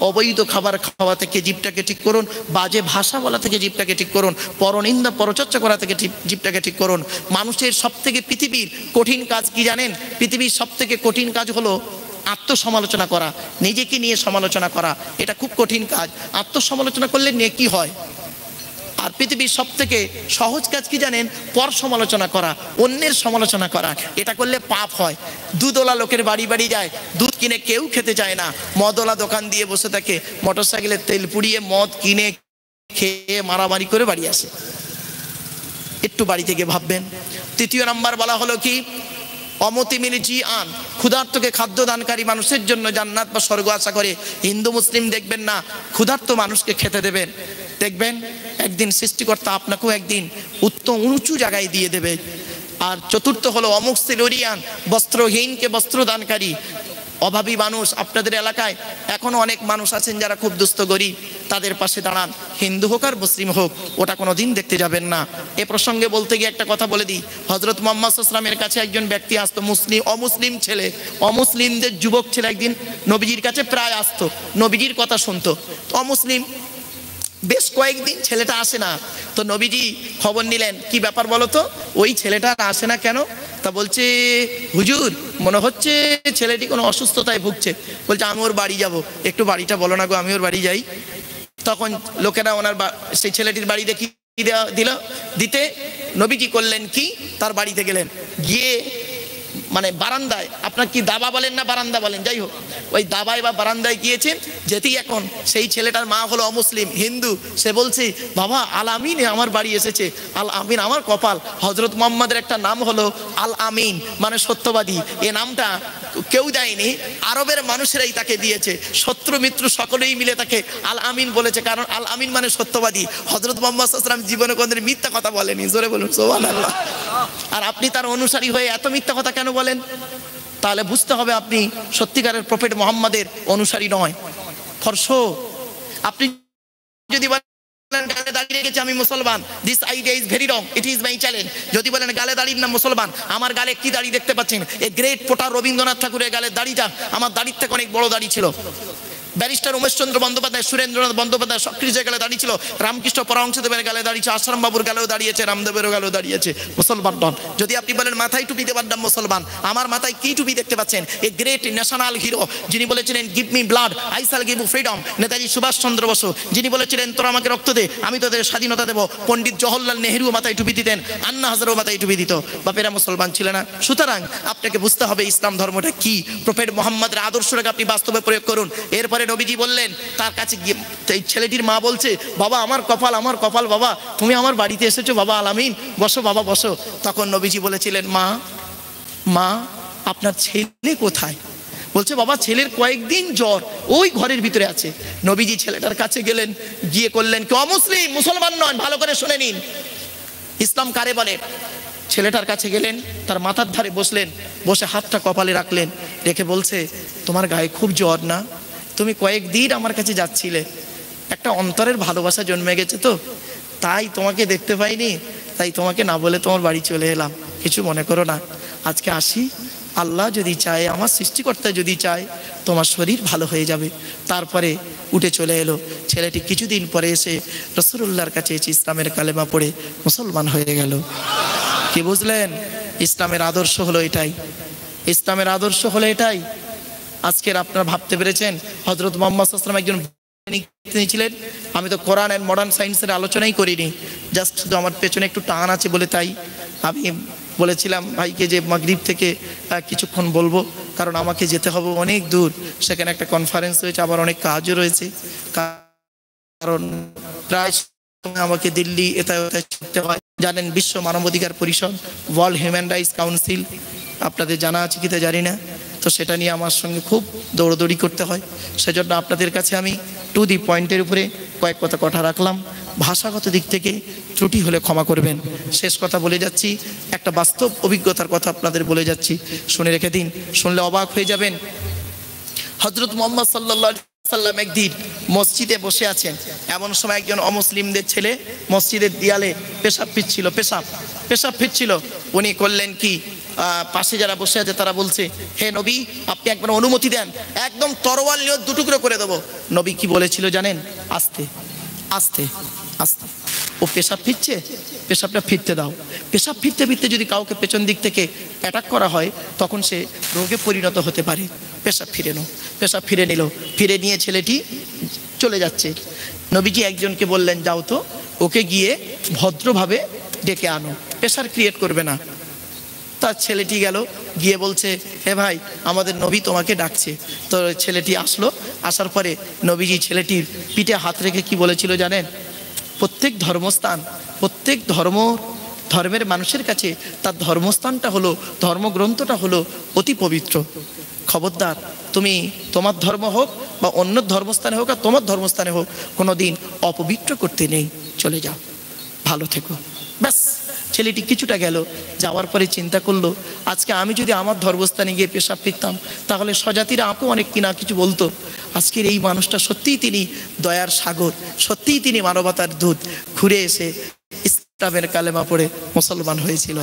অবৈধ খাবার খাওয়া থেকে জিভটাকে ঠিক করুন, বাজে ভাষা বলা থেকে জিভটাকে ঠিক করুন, পরনিন্দা পরচর্চা করা থেকে জিভটাকে ঠিক করুন। মানুষের সবথেকে পৃথিবীর কঠিন কাজ কি জানেন? পৃথিবীর সবথেকে কঠিন কাজ হলো আত্মসমালোচনা করা, নিজেকে নিয়ে সমালোচনা করা। এটা খুব কঠিন কাজ। আত্মসমালোচনা করলে নেকি হয়। আর পৃথিবীর সবথেকে সহজ কাজ কি জানেন? পর সমালোচনা করা, অন্যের সমালোচনা করা। এটা করলে পাপ হয়। দুধওয়ালা লোকের বাড়ি বাড়ি যায়, দুধ কিনে কেউ খেতে চায় না। মদওয়ালা দোকান দিয়ে বসে থাকে, মোটরসাইকেলের তেল পুড়িয়ে মদ কিনে খেয়ে মারামারি করে বাড়ি আসে। একটু বাড়ি থেকে ভাববেন। 3 নাম্বার বলা হলো কি? অমতি মিলি জি আন, ক্ষুধার্তকে খাদ্য দানকারী মানুষের জন্য জান্নাত বা স্বর্গ আশা করে। হিন্দু মুসলিম দেখবেন না ক্ষুধার্ত মানুষকে খেতে দেবেন, দেখবেন একদিন সৃষ্টিকর্তা আপনাকেও একদিন উত্তম উঁচু জায়গায় দিয়ে দেবে। আর 4 হলো অমুকসিল ওরিয়ান, বস্ত্রহীনকে বস্ত্র দানকারী। অভাবী মানুষ আপনাদের এলাকায় এখনো অনেক মানুষ আছেন যারা খুব দুস্থ গরিব, তাদের পাশে দাঁড়ান। হিন্দু হোক আর মুসলিম হোক, ওটা কোনো দিন দেখতে যাবেন না। এ প্রসঙ্গে বলতে গিয়ে একটা কথা বলে দিই। হযরত মুহাম্মদ সাল্লাল্লাহু আলাইহি ওয়াসাল্লামের কাছে একজন ব্যক্তি আসতো, অমুসলিম ছেলে, অমুসলিমদের যুবক ছেলে একদিন নবীজির কাছে প্রায় আসতো, নবীজির কথা শুনতো। অমুসলিম, বেশ কয়েকদিন ছেলেটা আসে না। তো নবীজি খবর নিলেন, কি ব্যাপার বলো তো, ওই ছেলেটা আসে না কেন? তা বলছে, হুজুর মনে হচ্ছে ছেলেটি কোনো অসুস্থতায় ভুগছে। বলছে আমি ওর বাড়ি যাব, একটু বাড়িটা বলো না গো, আমি ওর বাড়ি যাই। তখন লোকেরা ওনার সেই ছেলেটির বাড়ি দেখিয়ে দিতে নবীজি করলেন কি, তার বাড়িতে গেলেন, গিয়ে মানে বারান্দায়, আপনার কি দাবা বলেন না বারান্দা বলেন, যাই হোক ওই দাবায় বা বারান্দায় গিয়েছেন, যেতেই এখন সেই ছেলেটার মা হলো অমুসলিম হিন্দু, সে বলছে বাবা আল আমিন আমার বাড়ি এসেছে, আল আমিন আমার কপাল। হজরত মোহাম্মদের একটা নাম হলো আল আমিন, মানে সত্যবাদী। এ নামটা কেউ দেয়নি, আরবের মানুষেরাই তাকে দিয়েছে, শত্রু মিত্র সকলেই মিলে তাকে আল আমিন বলেছে, কারণ আল আমিন মানে সত্যবাদী। হজরত মোহাম্মদ সাল্লাল্লাহু আলাইহি ওয়াসাল্লাম জীবনে কোনদিন মিথ্যা কথা বলেনি, জোরে বলুন সুবহানাল্লাহ। আর আপনি তার অনুসারী হয়ে এত মিথ্যা কথা কেন বলেন? তাহলে বুঝতে হবে আপনি সত্যিকারের প্রফেট মোহাম্মদের অনুসারী নয়। ফরস আপনি যদি বলেন গালে দাড়ি রেখেছি আমি মুসলমান, this idea is very wrong, it is my challenge. যদি বলেন গালে দাড়ির নাম মুসলমান, আমার গালে কি দাড়ি দেখতে পাচ্ছেন? এই গ্রেট পোটার রবীন্দ্রনাথ ঠাকুরের গালের দাড়িটা আমার দাড়ির থেকে অনেক বড় দাড়ি ছিল। ব্যারিস্টার উমেশচন্দ্র বন্দ্যোপাধ্যায়, সুরেন্দ্রনাথ বন্দ্যোপাধ্যায় সক্রিয় গালে দাঁড়িয়েছিল, রামকৃষ্ণ পরমহংসদেবের গালে দাঁড়িয়েছে, আশ্রম বাবুর গালেও দাঁড়িয়েছে, রামদেবেরও গালেও দাঁড়িয়েছে, মুসলমান নন। যদি আপনি বলেন মাথায় টুপি দেবার নাম মুসলমান, আমার মাথায় কি টুপি দেখতে পাচ্ছেন? এই গ্রেট ন্যাশনাল হিরো যিনি বলেছিলেন give me blood I shall give you freedom, Netaji Subhash Chandra Bose যিনি বলেছিলেন তোরা আমাকে রক্ত দে আমি তোদের স্বাধীনতা দেবো, পণ্ডিত জওহরলাল নেহরুও মাথায় টুপি দিতেন, আন্না হাজারও মাথায় টুপি দিত, বাপেরা মুসলমান ছিল না। সুতরাং আপনাকে বুঝতে হবে ইসলাম ধর্মটা কি, প্রফেট মোহাম্মদের আদর্শটাকে আপনি বাস্তবে প্রয়োগ করুন। এরপরে নবীজি বললেন, তার কাছে গিয়ে এই ছেলেটির মা বলছে বাবা আমার কপাল বাবা, তুমি আমার বাড়িতে এসেছো বাবা আল আমিন, বসো বাবা বসো। তখন নবীজি বলেছিলেন মা আপনার ছেলে কোথায়? বলছে বাবা ছেলের কয়েকদিন জ্বর, ওই ঘরের ভিতরে আছে। নবীজি ছেলেটার কাছে গেলেন, গিয়ে করলেন কি? অমুসলিম, মুসলমান নন, ভালো করে শুনে নিন ইসলাম কারে বলে। ছেলেটার কাছে গেলেন, তার মাথার ধারে বসলেন, বসে হাতটা কপালে রাখলেন, রেখে বলছে তোমার গায়ে খুব জ্বর না? তুমি কয়েকদিন আমার কাছে যাচ্ছিলে, একটা অন্তরের ভালোবাসা জন্মে গেছে তো, তাই তোমাকে দেখতে পাইনি, তাই তোমাকে না বলে তোমার বাড়ি চলে এলাম, কিছু মনে করো না, আজকে আসি, আল্লাহ যদি চায়, আমার সৃষ্টিকর্তা যদি চায় তোমার শরীর ভালো হয়ে যাবে। তারপরে উঠে চলে এলো। ছেলেটি কিছুদিন পরে এসে রাসূলুল্লাহর কাছে এসে ইসলামের কালেমা পড়ে মুসলমান হয়ে গেল। কি বুঝলেন? ইসলামের আদর্শ হলো এটাই, ইসলামের আদর্শ হলো এটাই। আজকের আপনারা ভাবতে পেরেছেন হযরত মুহাম্মদ সাল্লাল্লাহু আলাইহি ওয়াসাল্লাম একজন ছিলেন। আমি তো কোরআন অ্যান্ড মডার্ন সায়েন্সের আলোচনাই করিনি, জাস্ট শুধু আমার পেছনে একটু টান আছে বলে তাই আমি বলেছিলাম ভাইকে যে মাগরিব থেকে কিছুক্ষণ বলবো, কারণ আমাকে যেতে হবে অনেক দূর, সেখানে একটা কনফারেন্স রয়েছে, আবার অনেক কাজও রয়েছে, কারণ প্রায় আমাকে দিল্লি এটাই করতে হয়। জানেন বিশ্ব মানবাধিকার পরিষদ, ওয়ার্ল্ড হিউম্যান রাইটস কাউন্সিল, আপনাদের জানা আছে কিনা জানি না, তো সেটা নিয়ে আমার সঙ্গে খুব দৌড়দৌড়ি করতে হয়। সেজন্য আপনাদের কাছে আমি টু দি পয়েন্টের উপরে কয়েক কথা রাখলাম। ভাষাগত দিক থেকে ত্রুটি হলে ক্ষমা করবেন। শেষ কথা বলে যাচ্ছি, একটা বাস্তব অভিজ্ঞতার কথা আপনাদের বলে যাচ্ছি, শুনে রেখে দিন, শুনলে অবাক হয়ে যাবেন। হযরত মুহাম্মদ সাল্লাল্লাহু আলাইহি ওয়াসাল্লাম একদিন মসজিদে বসে আছেন, এমন সময় একজন অমুসলিমদের ছেলে মসজিদের দেয়ালে পেশাব ফিরছিল। উনি করলেন কি, পাশে যারা বসে আছে তারা বলছে হে নবী আপনি একবার অনুমতি দেন, একদম তরোয়াল নিয়ে দুটুকরো করে দেবো। নবী কি বলেছিল জানেন? আস্তে আস্তে আস্তে। ও পেশাব ফিরছে, পেশাবটা ফিরতে দাও। পেশাব ফিরতে ফিরতে যদি কাউকে পেছন দিক থেকে অ্যাটাক করা হয় তখন সে রোগে পরিণত হতে পারে। পেশাব ফিরে নিল, ফিরে নিয়ে ছেলেটি চলে যাচ্ছে। নবীজি একজনকে বললেন যাও তো ওকে গিয়ে ভদ্রভাবে ডেকে আনো, প্রেশার ক্রিয়েট করবে না। তার ছেলেটি গেল, গিয়ে বলছে হে ভাই আমাদের নবী তোমাকে ডাকছে। তো ছেলেটি আসলো, আসার পরে নবীজি ছেলেটির পিঠে হাত রেখে কি বলেছিল জানেন? প্রত্যেক ধর্মের মানুষের কাছে তার ধর্মস্থানটা হলো, ধর্মগ্রন্থটা হলো অতি পবিত্র। খবরদার তুমি তোমার ধর্ম হোক বা অন্য ধর্মস্থানে হোক আর তোমার ধর্মস্থানে হোক কোনো দিন অপবিত্র করতে নেই, চলে যাও, ভালো থেকো। ব্যাস, ছেলেটি কিছুটা গেল, যাওয়ার পরে চিন্তা করলো আজকে আমি যদি আমার ধর্মস্থানে গিয়ে পেশাব ফিরতাম তাহলে স্বজাতিরা আমাকে অনেক কিনা কিছু বলতো। আজকের এই মানুষটা সত্যিই তিনি দয়ার সাগর, সত্যিই তিনি মানবতার দূত, ঘুরে এসে ইসলামের কালেমা পড়ে মুসলমান হয়েছিল।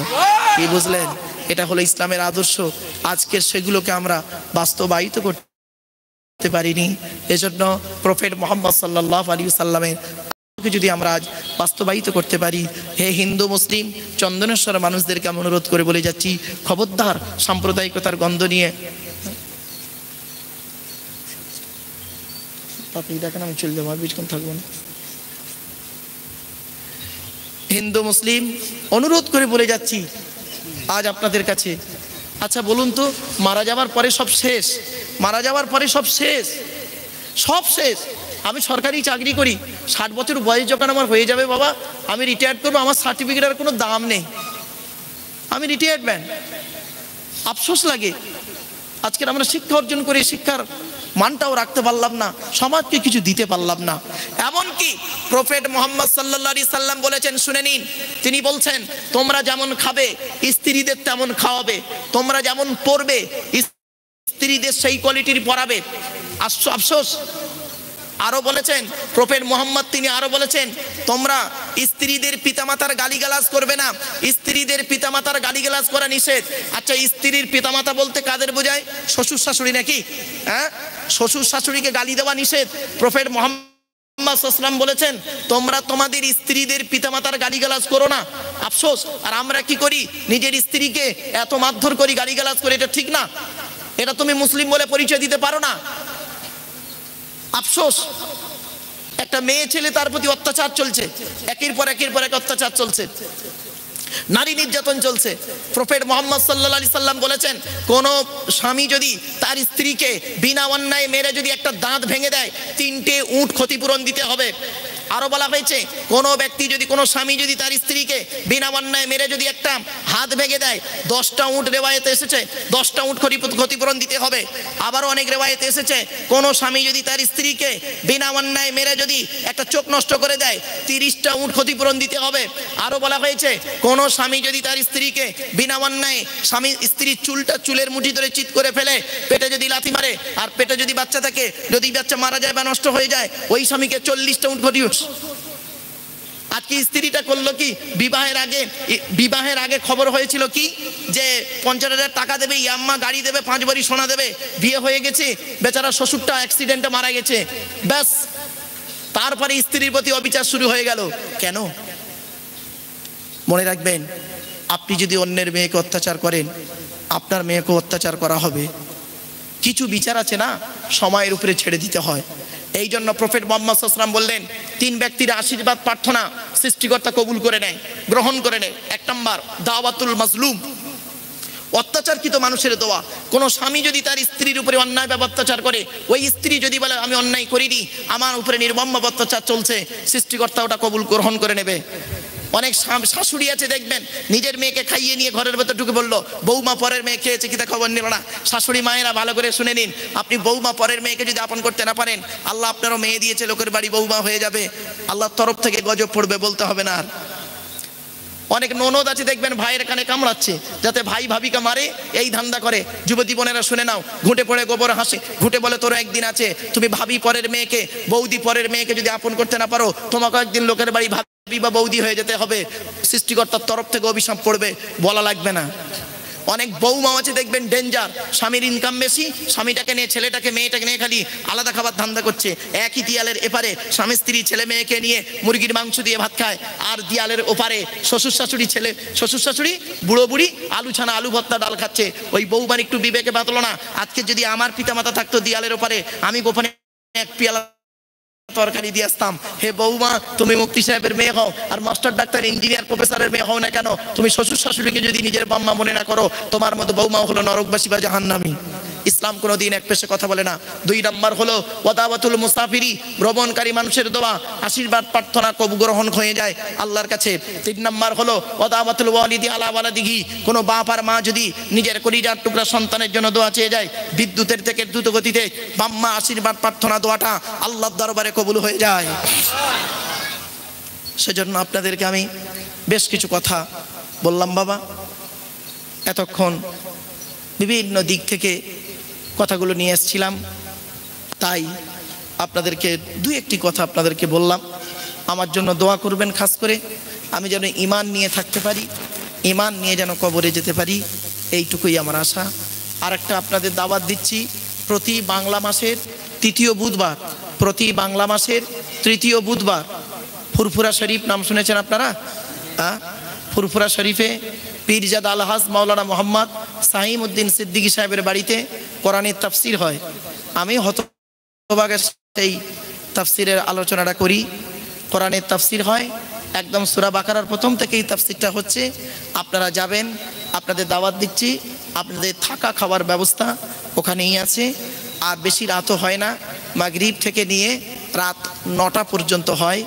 কি বুঝলেন? এটা হলো ইসলামের আদর্শ। আজকের সেগুলোকে আমরা বাস্তবায়িত করতে পারিনি। এজন্য প্রফেট মুহাম্মদ সাল্লাল্লাহু আলাইহি ওয়াসাল্লামের যদি আমরা আজ বাস্তবায়িত করতে পারি, হে হিন্দু মুসলিম চন্দনেশ্বর মানুষদেরকে আমি অনুরোধ করে বলে যাচ্ছি, খবরদার সাম্প্রদায়িকতার গন্ধ নিয়ে আমি চলে যাবো, বেশিক্ষণ থাকবো না। হিন্দু মুসলিম অনুরোধ করে বলে যাচ্ছি আজ আপনাদের কাছে, আচ্ছা বলুন তো, মারা যাওয়ার পরে সব শেষ? মারা যাওয়ার পরে সব শেষ, সব শেষ। আমি সরকারি চাকরি করি, 60 বছর বয়স যখন আমার হয়ে যাবে বাবা, আমি রিটায়ার করবো, আমার সার্টিফিকেটের কোনো দাম নেই, আমি রিটায়ার্ড ম্যান। আফসোস লাগে, আজকের আমরা শিক্ষা অর্জন করে শিক্ষার মানটাও রাখতে পারলাম না, সমাজকে কিছু দিতে পারলাম না। এমনকি প্রফেট মুহাম্মদ সাল্লাল্লাহু আলাইহি সাল্লাম বলেছেন, শুনে নিন, তিনি বলছেন, তোমরা যেমন খাবে স্ত্রীদের তেমন খাওয়াবে, তোমরা যেমন পড়বে স্ত্রীদের সেই কোয়ালিটির পড়াবে। আফসোস আরো বলেছেন প্রফেট মুহাম্মদ, তিনি আরো বলেছেন, তোমরা স্ত্রীদের পিতামাতার গালিগালাজ করবে না, স্ত্রীদের পিতামাতার গালিগালাজ করা নিষেধ। আচ্ছা, স্ত্রীর পিতামাতা বলতে কাদের বোঝায়? শ্বশুর শাশুড়ি নাকি? হ্যাঁ, শ্বশুর শাশুড়িকে গালি দেওয়া নিষেধ। প্রফেট মুহাম্মদ সাল্লাল্লাহু আলাইহি ওয়াসাল্লাম বলেছেন, তোমরা তোমাদের স্ত্রীদের পিতামাতার গালিগালাজ করো না। আফসোস, আর আমরা কি করি? নিজের স্ত্রীকে এত মারধর করি, গালিগালাজ করি। এটা ঠিক না, এটা তুমি মুসলিম বলে পরিচয় দিতে পারো না। আফসোস, একটা মেয়ে ছেলে তার প্রতি অত্যাচার চলছে, একের পর এক অত্যাচার চলছে, নারী নির্যাতন চলছে। প্রফেট মুহাম্মদ সাল্লাল্লাহু আলাইহি সাল্লাম বলেছেন, কোন স্বামী যদি তার স্ত্রীকে বিনা অন্যায় মেরে যদি একটা দাঁত ভেঙে দেয়, 3টে উট ক্ষতিপূরণ দিতে হবে। আরো বলা হয়েছে, কোনো ব্যক্তি যদি, কোনো স্বামী যদি তার স্ত্রীকে বিনা অন্যায় মেরে যদি একটা হাত ভেঙে দেয়, 10টা উট রেওয়ায়েতে এসেছে, 10টা উট ক্ষতিপূরণ দিতে হবে। আবারও অনেক রেওয়ায়েতে এসেছে, কোনো স্বামী যদি তার স্ত্রীকে বিনা অন্যায় মেরে যদি একটা চোখ নষ্ট করে দেয়, 30টা উট ক্ষতিপূরণ দিতে হবে। আরো বলা হয়েছে, কোনো স্বামী যদি তার স্ত্রীকে বিনা অন্যায়, স্ত্রীর চুলের মুঠি ধরে চিৎ করে ফেলে, পেটে যদি লাথি মারে, আর পেটে যদি বাচ্চা থাকে, যদি বাচ্চা মারা যায় বা নষ্ট হয়ে যায়, ওই স্বামীকে 40টা উট ক্ষতি। আজকে স্ত্রীটা করলো কি? বিবাহের আগে খবর হয়েছিল কি যে 50,000 টাকা দেবে, ইয়াম্মা গাড়ি দেবে, 5 বাড়ি সোনা দেবে। বিয়ে হয়ে গেছে, বেচারা শ্বশুরটা অ্যাক্সিডেন্টে মারা গেছে, ব্যাস তারপরে স্ত্রীর প্রতি অবিচার শুরু হয়ে গেল। কেন? মনে রাখবেন, আপনি যদি অন্যের মেয়েকে অত্যাচার করেন, আপনার মেয়েকে অত্যাচার করা হবে। কিছু বিচার আছে না, সময়ের উপরে ছেড়ে দিতে হয়। এই জন্য প্রফেট মুহাম্মদ সাল্লাল্লাহু আলাইহি ওয়াসাল্লাম বললেন, 3 ব্যক্তির আশীর্বাদ প্রার্থনা সৃষ্টিকর্তা কবুল করে নেয়, গ্রহণ করে নেয়। 1 নম্বর, দাওয়াতুল মাজলুম, অত্যাচারকৃত মানুষের দোয়া। কোন স্বামী যদি তার স্ত্রীর উপরে অন্যায় অত্যাচার করে, ওই স্ত্রী যদি বলে আমি অন্যায় করিনি, আমার উপরে নির্মম অত্যাচার চলছে, সৃষ্টিকর্তা ওটা কবুল গ্রহণ করে নেবে। অনেক শাশুড়ি আছে দেখবেন, নিজের মেয়েকে খাইয়ে নিয়ে ঘরের ভেতর ঢুকে বললো, বৌমা পরের মেয়ে খেয়েছে কিনা খবর নিল না। শাশুড়ি মায়েরা ভালো করে শুনে নিন, আপনি বৌমা পরের মেয়েকে যদি আপন করতে না পারেন, আল্লাহ আপনারও মেয়ে দিয়েছে, লোকের বাড়ি বৌমা হয়ে যাবে, আল্লাহর তরফ থেকে গজব পড়বে, বলতে হবে না আর। অনেক ননদ আছে দেখবেন, ভাইয়ের কানে কামড়াচ্ছে যাতে ভাই ভাবিকে মারে, এই ধান্দা করে। যুবতী বোনেরা শুনে নাও, ঘুঁটে পড়ে গোবর হাসে, ঘুঁটে বলে তোর একদিন আছে। তুমি ভাবি পরের মেয়েকে, বৌদি পরের মেয়েকে যদি আপন করতে না পারো, তোমাকে একদিন লোকের বাড়ি ভাবি বা বৌদি হয়ে যেতে হবে, সৃষ্টিকর্তার তরফ থেকে অভিশাপ পড়বে, বলা লাগবে না। অনেক বৌমা আছে দেখবেন ডেঞ্জার, স্বামীর ইনকাম বেশি, স্বামীটাকে নিয়ে, ছেলেটাকে মেয়েটাকে নিয়ে খালি আলাদা খাবার ধান্দা করছে। একই দিয়ালের এপারে স্বামী স্ত্রী ছেলে মেয়েকে নিয়ে মুরগির মাংস দিয়ে ভাত খায়, আর দিয়ালের ওপারে শ্বশুর শাশুড়ি বুড়ো বুড়ি আলু ছানা আলু ভর্তা ডাল খাচ্ছে। ওই বৌমার একটু বিবেকে বাতলো না, আজকে যদি আমার পিতামাতা থাকতো দিয়ালের ওপারে, আমি গোপনে 1 পেয়ালা তরকারি দিয়ে আসতাম। হে বৌমা, তুমি মুফতি সাহেবের মেয়ে হও, আর মাস্টার ডাক্তার ইঞ্জিনিয়ার প্রফেসরের মেয়ে হও না কেন, তুমি শ্বশুর শাশুড়িকে যদি নিজের বাম্মা মনে না করো, তোমার মতো বৌমা হলো নরকবাসী বা জাহান্নামী। ইসলাম কোনোদিন এক পেশে কথা বলে না। 2 নম্বর হলো ওয়াদাওয়াতুল মুসাফিরি, ভ্রমণকারী মানুষের দোয়া, আশীর্বাদ প্রার্থনা কবুল গ্রহণ হয়ে যায় আল্লাহর কাছে। 3 নম্বর হলো ওয়াদাওয়াতুল ওয়ালিদি আলা ওয়ালাদিহি, কোনো বাপ আর মা যদি নিজের কলিজার টুকরা সন্তানের জন্য দোয়া চেয়ে যায়, বিদ্যুতের থেকে দ্রুত গতিতে বাম্মা আশীর্বাদ প্রার্থনা দোয়াটা আল্লাহর দরবারে কবুল হয়ে যায়। সেজন্য আপনাদেরকে আমি বেশ কিছু কথা বললাম বাবা, এতক্ষণ বিভিন্ন দিক থেকে কথাগুলো নিয়ে এসেছিলাম, তাই আপনাদেরকে 2-1টি কথা আপনাদেরকে বললাম। আমার জন্য দোয়া করবেন, খাস করে আমি যেন ঈমান নিয়ে থাকতে পারি, ঈমান নিয়ে যেন কবরে যেতে পারি, এইটুকুই আমার আশা। আর একটা আপনাদের দাওয়াত দিচ্ছি, প্রতি বাংলা মাসের 3য় বুধবার, প্রতি বাংলা মাসের 3য় বুধবার ফুরফুরা শরীফ, নাম শুনেছেন আপনারা? ফুরফুরা শরীফে পীরজাদা আলহাজ মাওলানা মোহাম্মদ সাহিমউদ্দিন সিদ্দিকী সাহেবের বাড়িতে কোরআনের তাফসির হয়। আমি হতভাগে সেই তাফসিরের আলোচনাটা করি। কোরআনের তাফসির হয়, একদম সূরা বাকারার প্রথম থেকেই তাফসিরটা হচ্ছে। আপনারা যাবেন, আপনাদের দাওয়াত দিচ্ছি, আপনাদের থাকা খাওয়ার ব্যবস্থা ওখানেই আছে। আর বেশি রাতও হয় না, মাগরিব থেকে নিয়ে রাত 9টা পর্যন্ত হয়।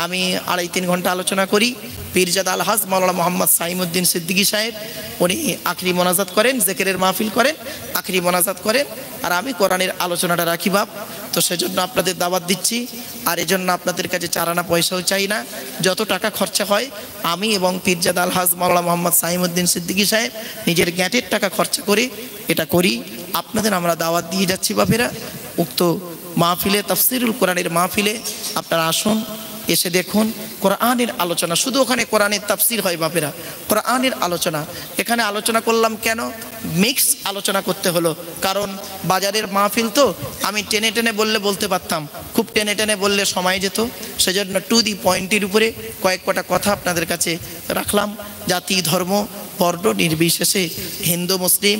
আমি 2.5-3 ঘন্টা আলোচনা করি। পীরজাদা আলহাজ মাওলানা মোহাম্মদ সাইমুদ্দিন সিদ্দিকী সাহেব উনি আখরি মোনাজাত করেন, জিকিরের মাহফিল করেন, আখরি মোনাজাত করেন, আর আমি কোরআনের আলোচনাটা রাখি বাপ। তো সেজন্য আপনাদের দাওয়াত দিচ্ছি। আর এজন্য আপনাদের কাছে চারানা পয়সাও চাই না। যত টাকা খরচা হয় আমি এবং পীরজাদা আলহাজ মাওলানা মোহাম্মদ সাইমুদ্দিন সিদ্দিকী সাহেব নিজের জ্ঞাটের টাকা খরচা করে এটা করি। আপনাদের আমরা দাওয়াত দিয়ে যাচ্ছি বাপেরা। উক্ত মাহফিলে, তাফসিরুল কোরআনের মাহফিলে আপনারা আসুন, এসে দেখুন কোরআনের আলোচনা। শুধু ওখানে কোরআনের তাফসির হয় বাপেরা, কোরআনের আলোচনা। এখানে আলোচনা করলাম কেন? মিক্স আলোচনা করতে হলো, কারণ বাজারের মাহফিল তো আমি টেনে টেনে বলতে পারতাম, খুব টেনে টেনে বললে সময় যেত। সেজন্য টু দি পয়েন্টের উপরে কয়েক কটা কথা আপনাদের কাছে রাখলাম। জাতি ধর্ম বর্ণ নির্বিশেষে হিন্দু মুসলিম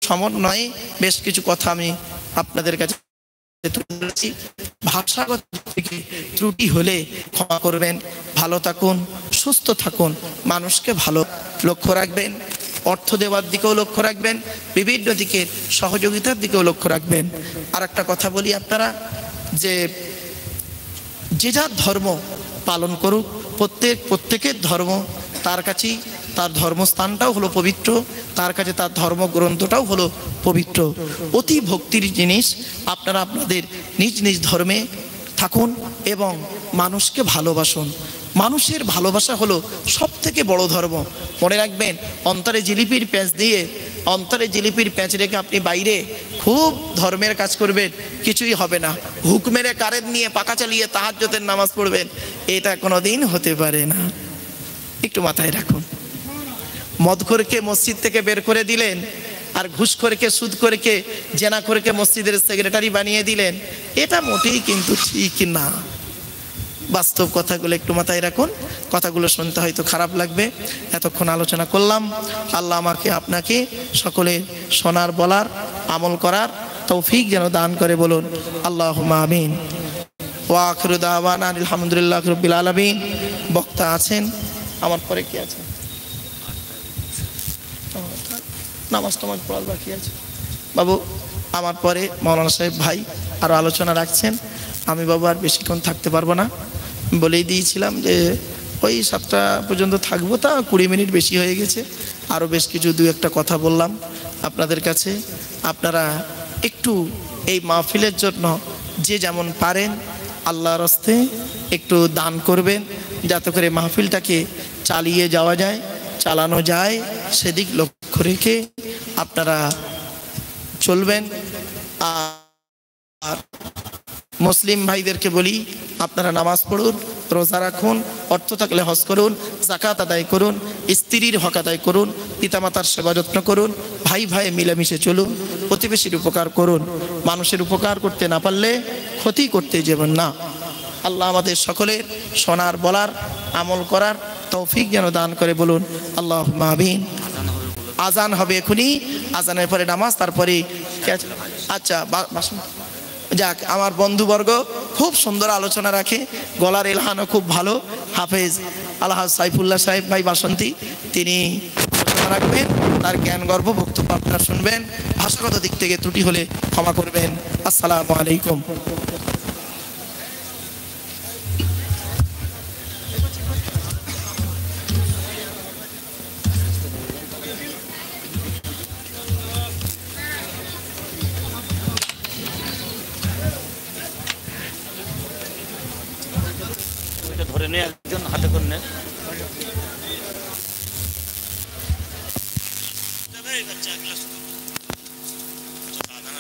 সমন্বয়ে বেশ কিছু কথা আমি আপনাদের কাছে তুলেছি। ভাষাগত থেকে ত্রুটি হলে ক্ষমা করবেন। ভালো থাকুন, সুস্থ থাকুন, মানুষকে ভালো লক্ষ্য রাখবেন, অর্থ দেওয়ার দিকেও লক্ষ্য রাখবেন, বিভিন্ন দিকের সহযোগিতার দিকেও লক্ষ্য রাখবেন। আর একটা কথা বলি, আপনারা যে যার ধর্ম পালন করুক, প্রত্যেকের ধর্ম তার কাছেই, তার ধর্মস্থানটাও হলো পবিত্র, তার কাছে তার ধর্মগ্রন্থটাও হলো পবিত্র। অতি ভক্তির জিনিস। আপনারা আপনাদের নিজ নিজ ধর্মে থাকুন এবং মানুষকে ভালোবাসুন। মানুষের ভালোবাসা হলো সব থেকে বড় ধর্ম। মনে রাখবেন, অন্তরে জিলিপির প্যাঁচ দিয়ে, অন্তরে জিলিপির প্যাঁচ রেখে আপনি বাইরে খুব ধর্মের কাজ করবেন, কিছুই হবে না। হুক মেরে কারেন্ট নিয়ে পাখা চালিয়ে তাহাজ্জুদের নামাজ পড়বেন, এটা কোনোদিন হতে পারে না। একটু মাথায় রাখুন। মদখোরকে মসজিদ থেকে বের করে দিলেন, আর ঘুষখোরকে, সুদখোরকে, জেনাখোরকে মসজিদের সেক্রেটারি বানিয়ে দিলেন, এটা মোটেই কিন্তু ঠিক না। বাস্তব কথাগুলো একটু মাথায় রাখুন। কথাগুলো শুনতে হয়তো খারাপ লাগবে, এতক্ষণ আলোচনা করলাম। আল্লাহ আমাকে আপনাকে সকলে শোনার, বলার, আমল করার তৌফিক যেন দান করে, বলুন আল্লাহুম্মা আমিন। ওয়া আখিরু দাওয়ানা আলহামদুলিল্লাহি রাব্বিল আলামিন। বক্তা আছেন, আমার পরে কি আছে? নামাজ টামাজ পড়ার বাকি আছে বাবু। আমার পরে মাওলানা সাহেব ভাই আরও আলোচনা রাখছেন। আমি বাবু আর বেশিক্ষণ থাকতে পারবো না, বলেই দিয়েছিলাম যে ওই 7টা পর্যন্ত থাকবো, তা 20 মিনিট বেশি হয়ে গেছে। আরও বেশ কিছু 2-1টা কথা বললাম আপনাদের কাছে। আপনারা একটু এই মাহফিলের জন্য যে যেমন পারেন আল্লাহর রাস্তে একটু দান করবেন, যাতে করে মাহফিলটাকে চালিয়ে যাওয়া যায়, চালানো যায়, সেদিক লক্ষ্য রেখে আপনারা চলবেন। আর মুসলিম ভাইদেরকে বলি, আপনারা নামাজ পড়ুন, রোজা রাখুন, অর্থ থাকলে হজ করুন, যাকাত আদায় করুন, স্ত্রীর হক আদায় করুন, পিতামাতার সেবা যত্ন করুন, ভাই ভাই মিলেমিশে চলুন, প্রতিবেশীর উপকার করুন। মানুষের উপকার করতে না পারলে ক্ষতি করতে যাবেন না। আল্লাহ আমাদের সকলের শোনার, বলার, আমল করার তৌফিক যেন দান করে, বলুন আল্লাহুম্মা আমিন। আজান হবে এখনই, আজানের পরে নামাজ, তারপরে আচ্ছা যাক। আমার বন্ধুবর্গ খুব সুন্দর আলোচনা রাখে, গলার এলহানও খুব ভালো। হাফেজ আলহাজ সাইফুল্লাহ সাহেব ভাই বাসন্তী, তিনি আলোচনা রাখবেন, তার জ্ঞান গর্ব বক্তব্য আপনারা শুনবেন। ভাষাগত দিক থেকে ত্রুটি হলে ক্ষমা করবেন। আসসালামু আলাইকুম। ধরে নিয়ে একজন হাতে করে নেন।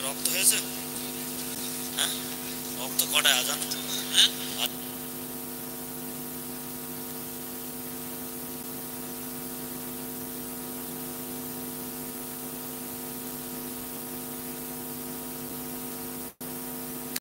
রক্ত হয়েছে, হ্যাঁ রক্ত কটায় আজান?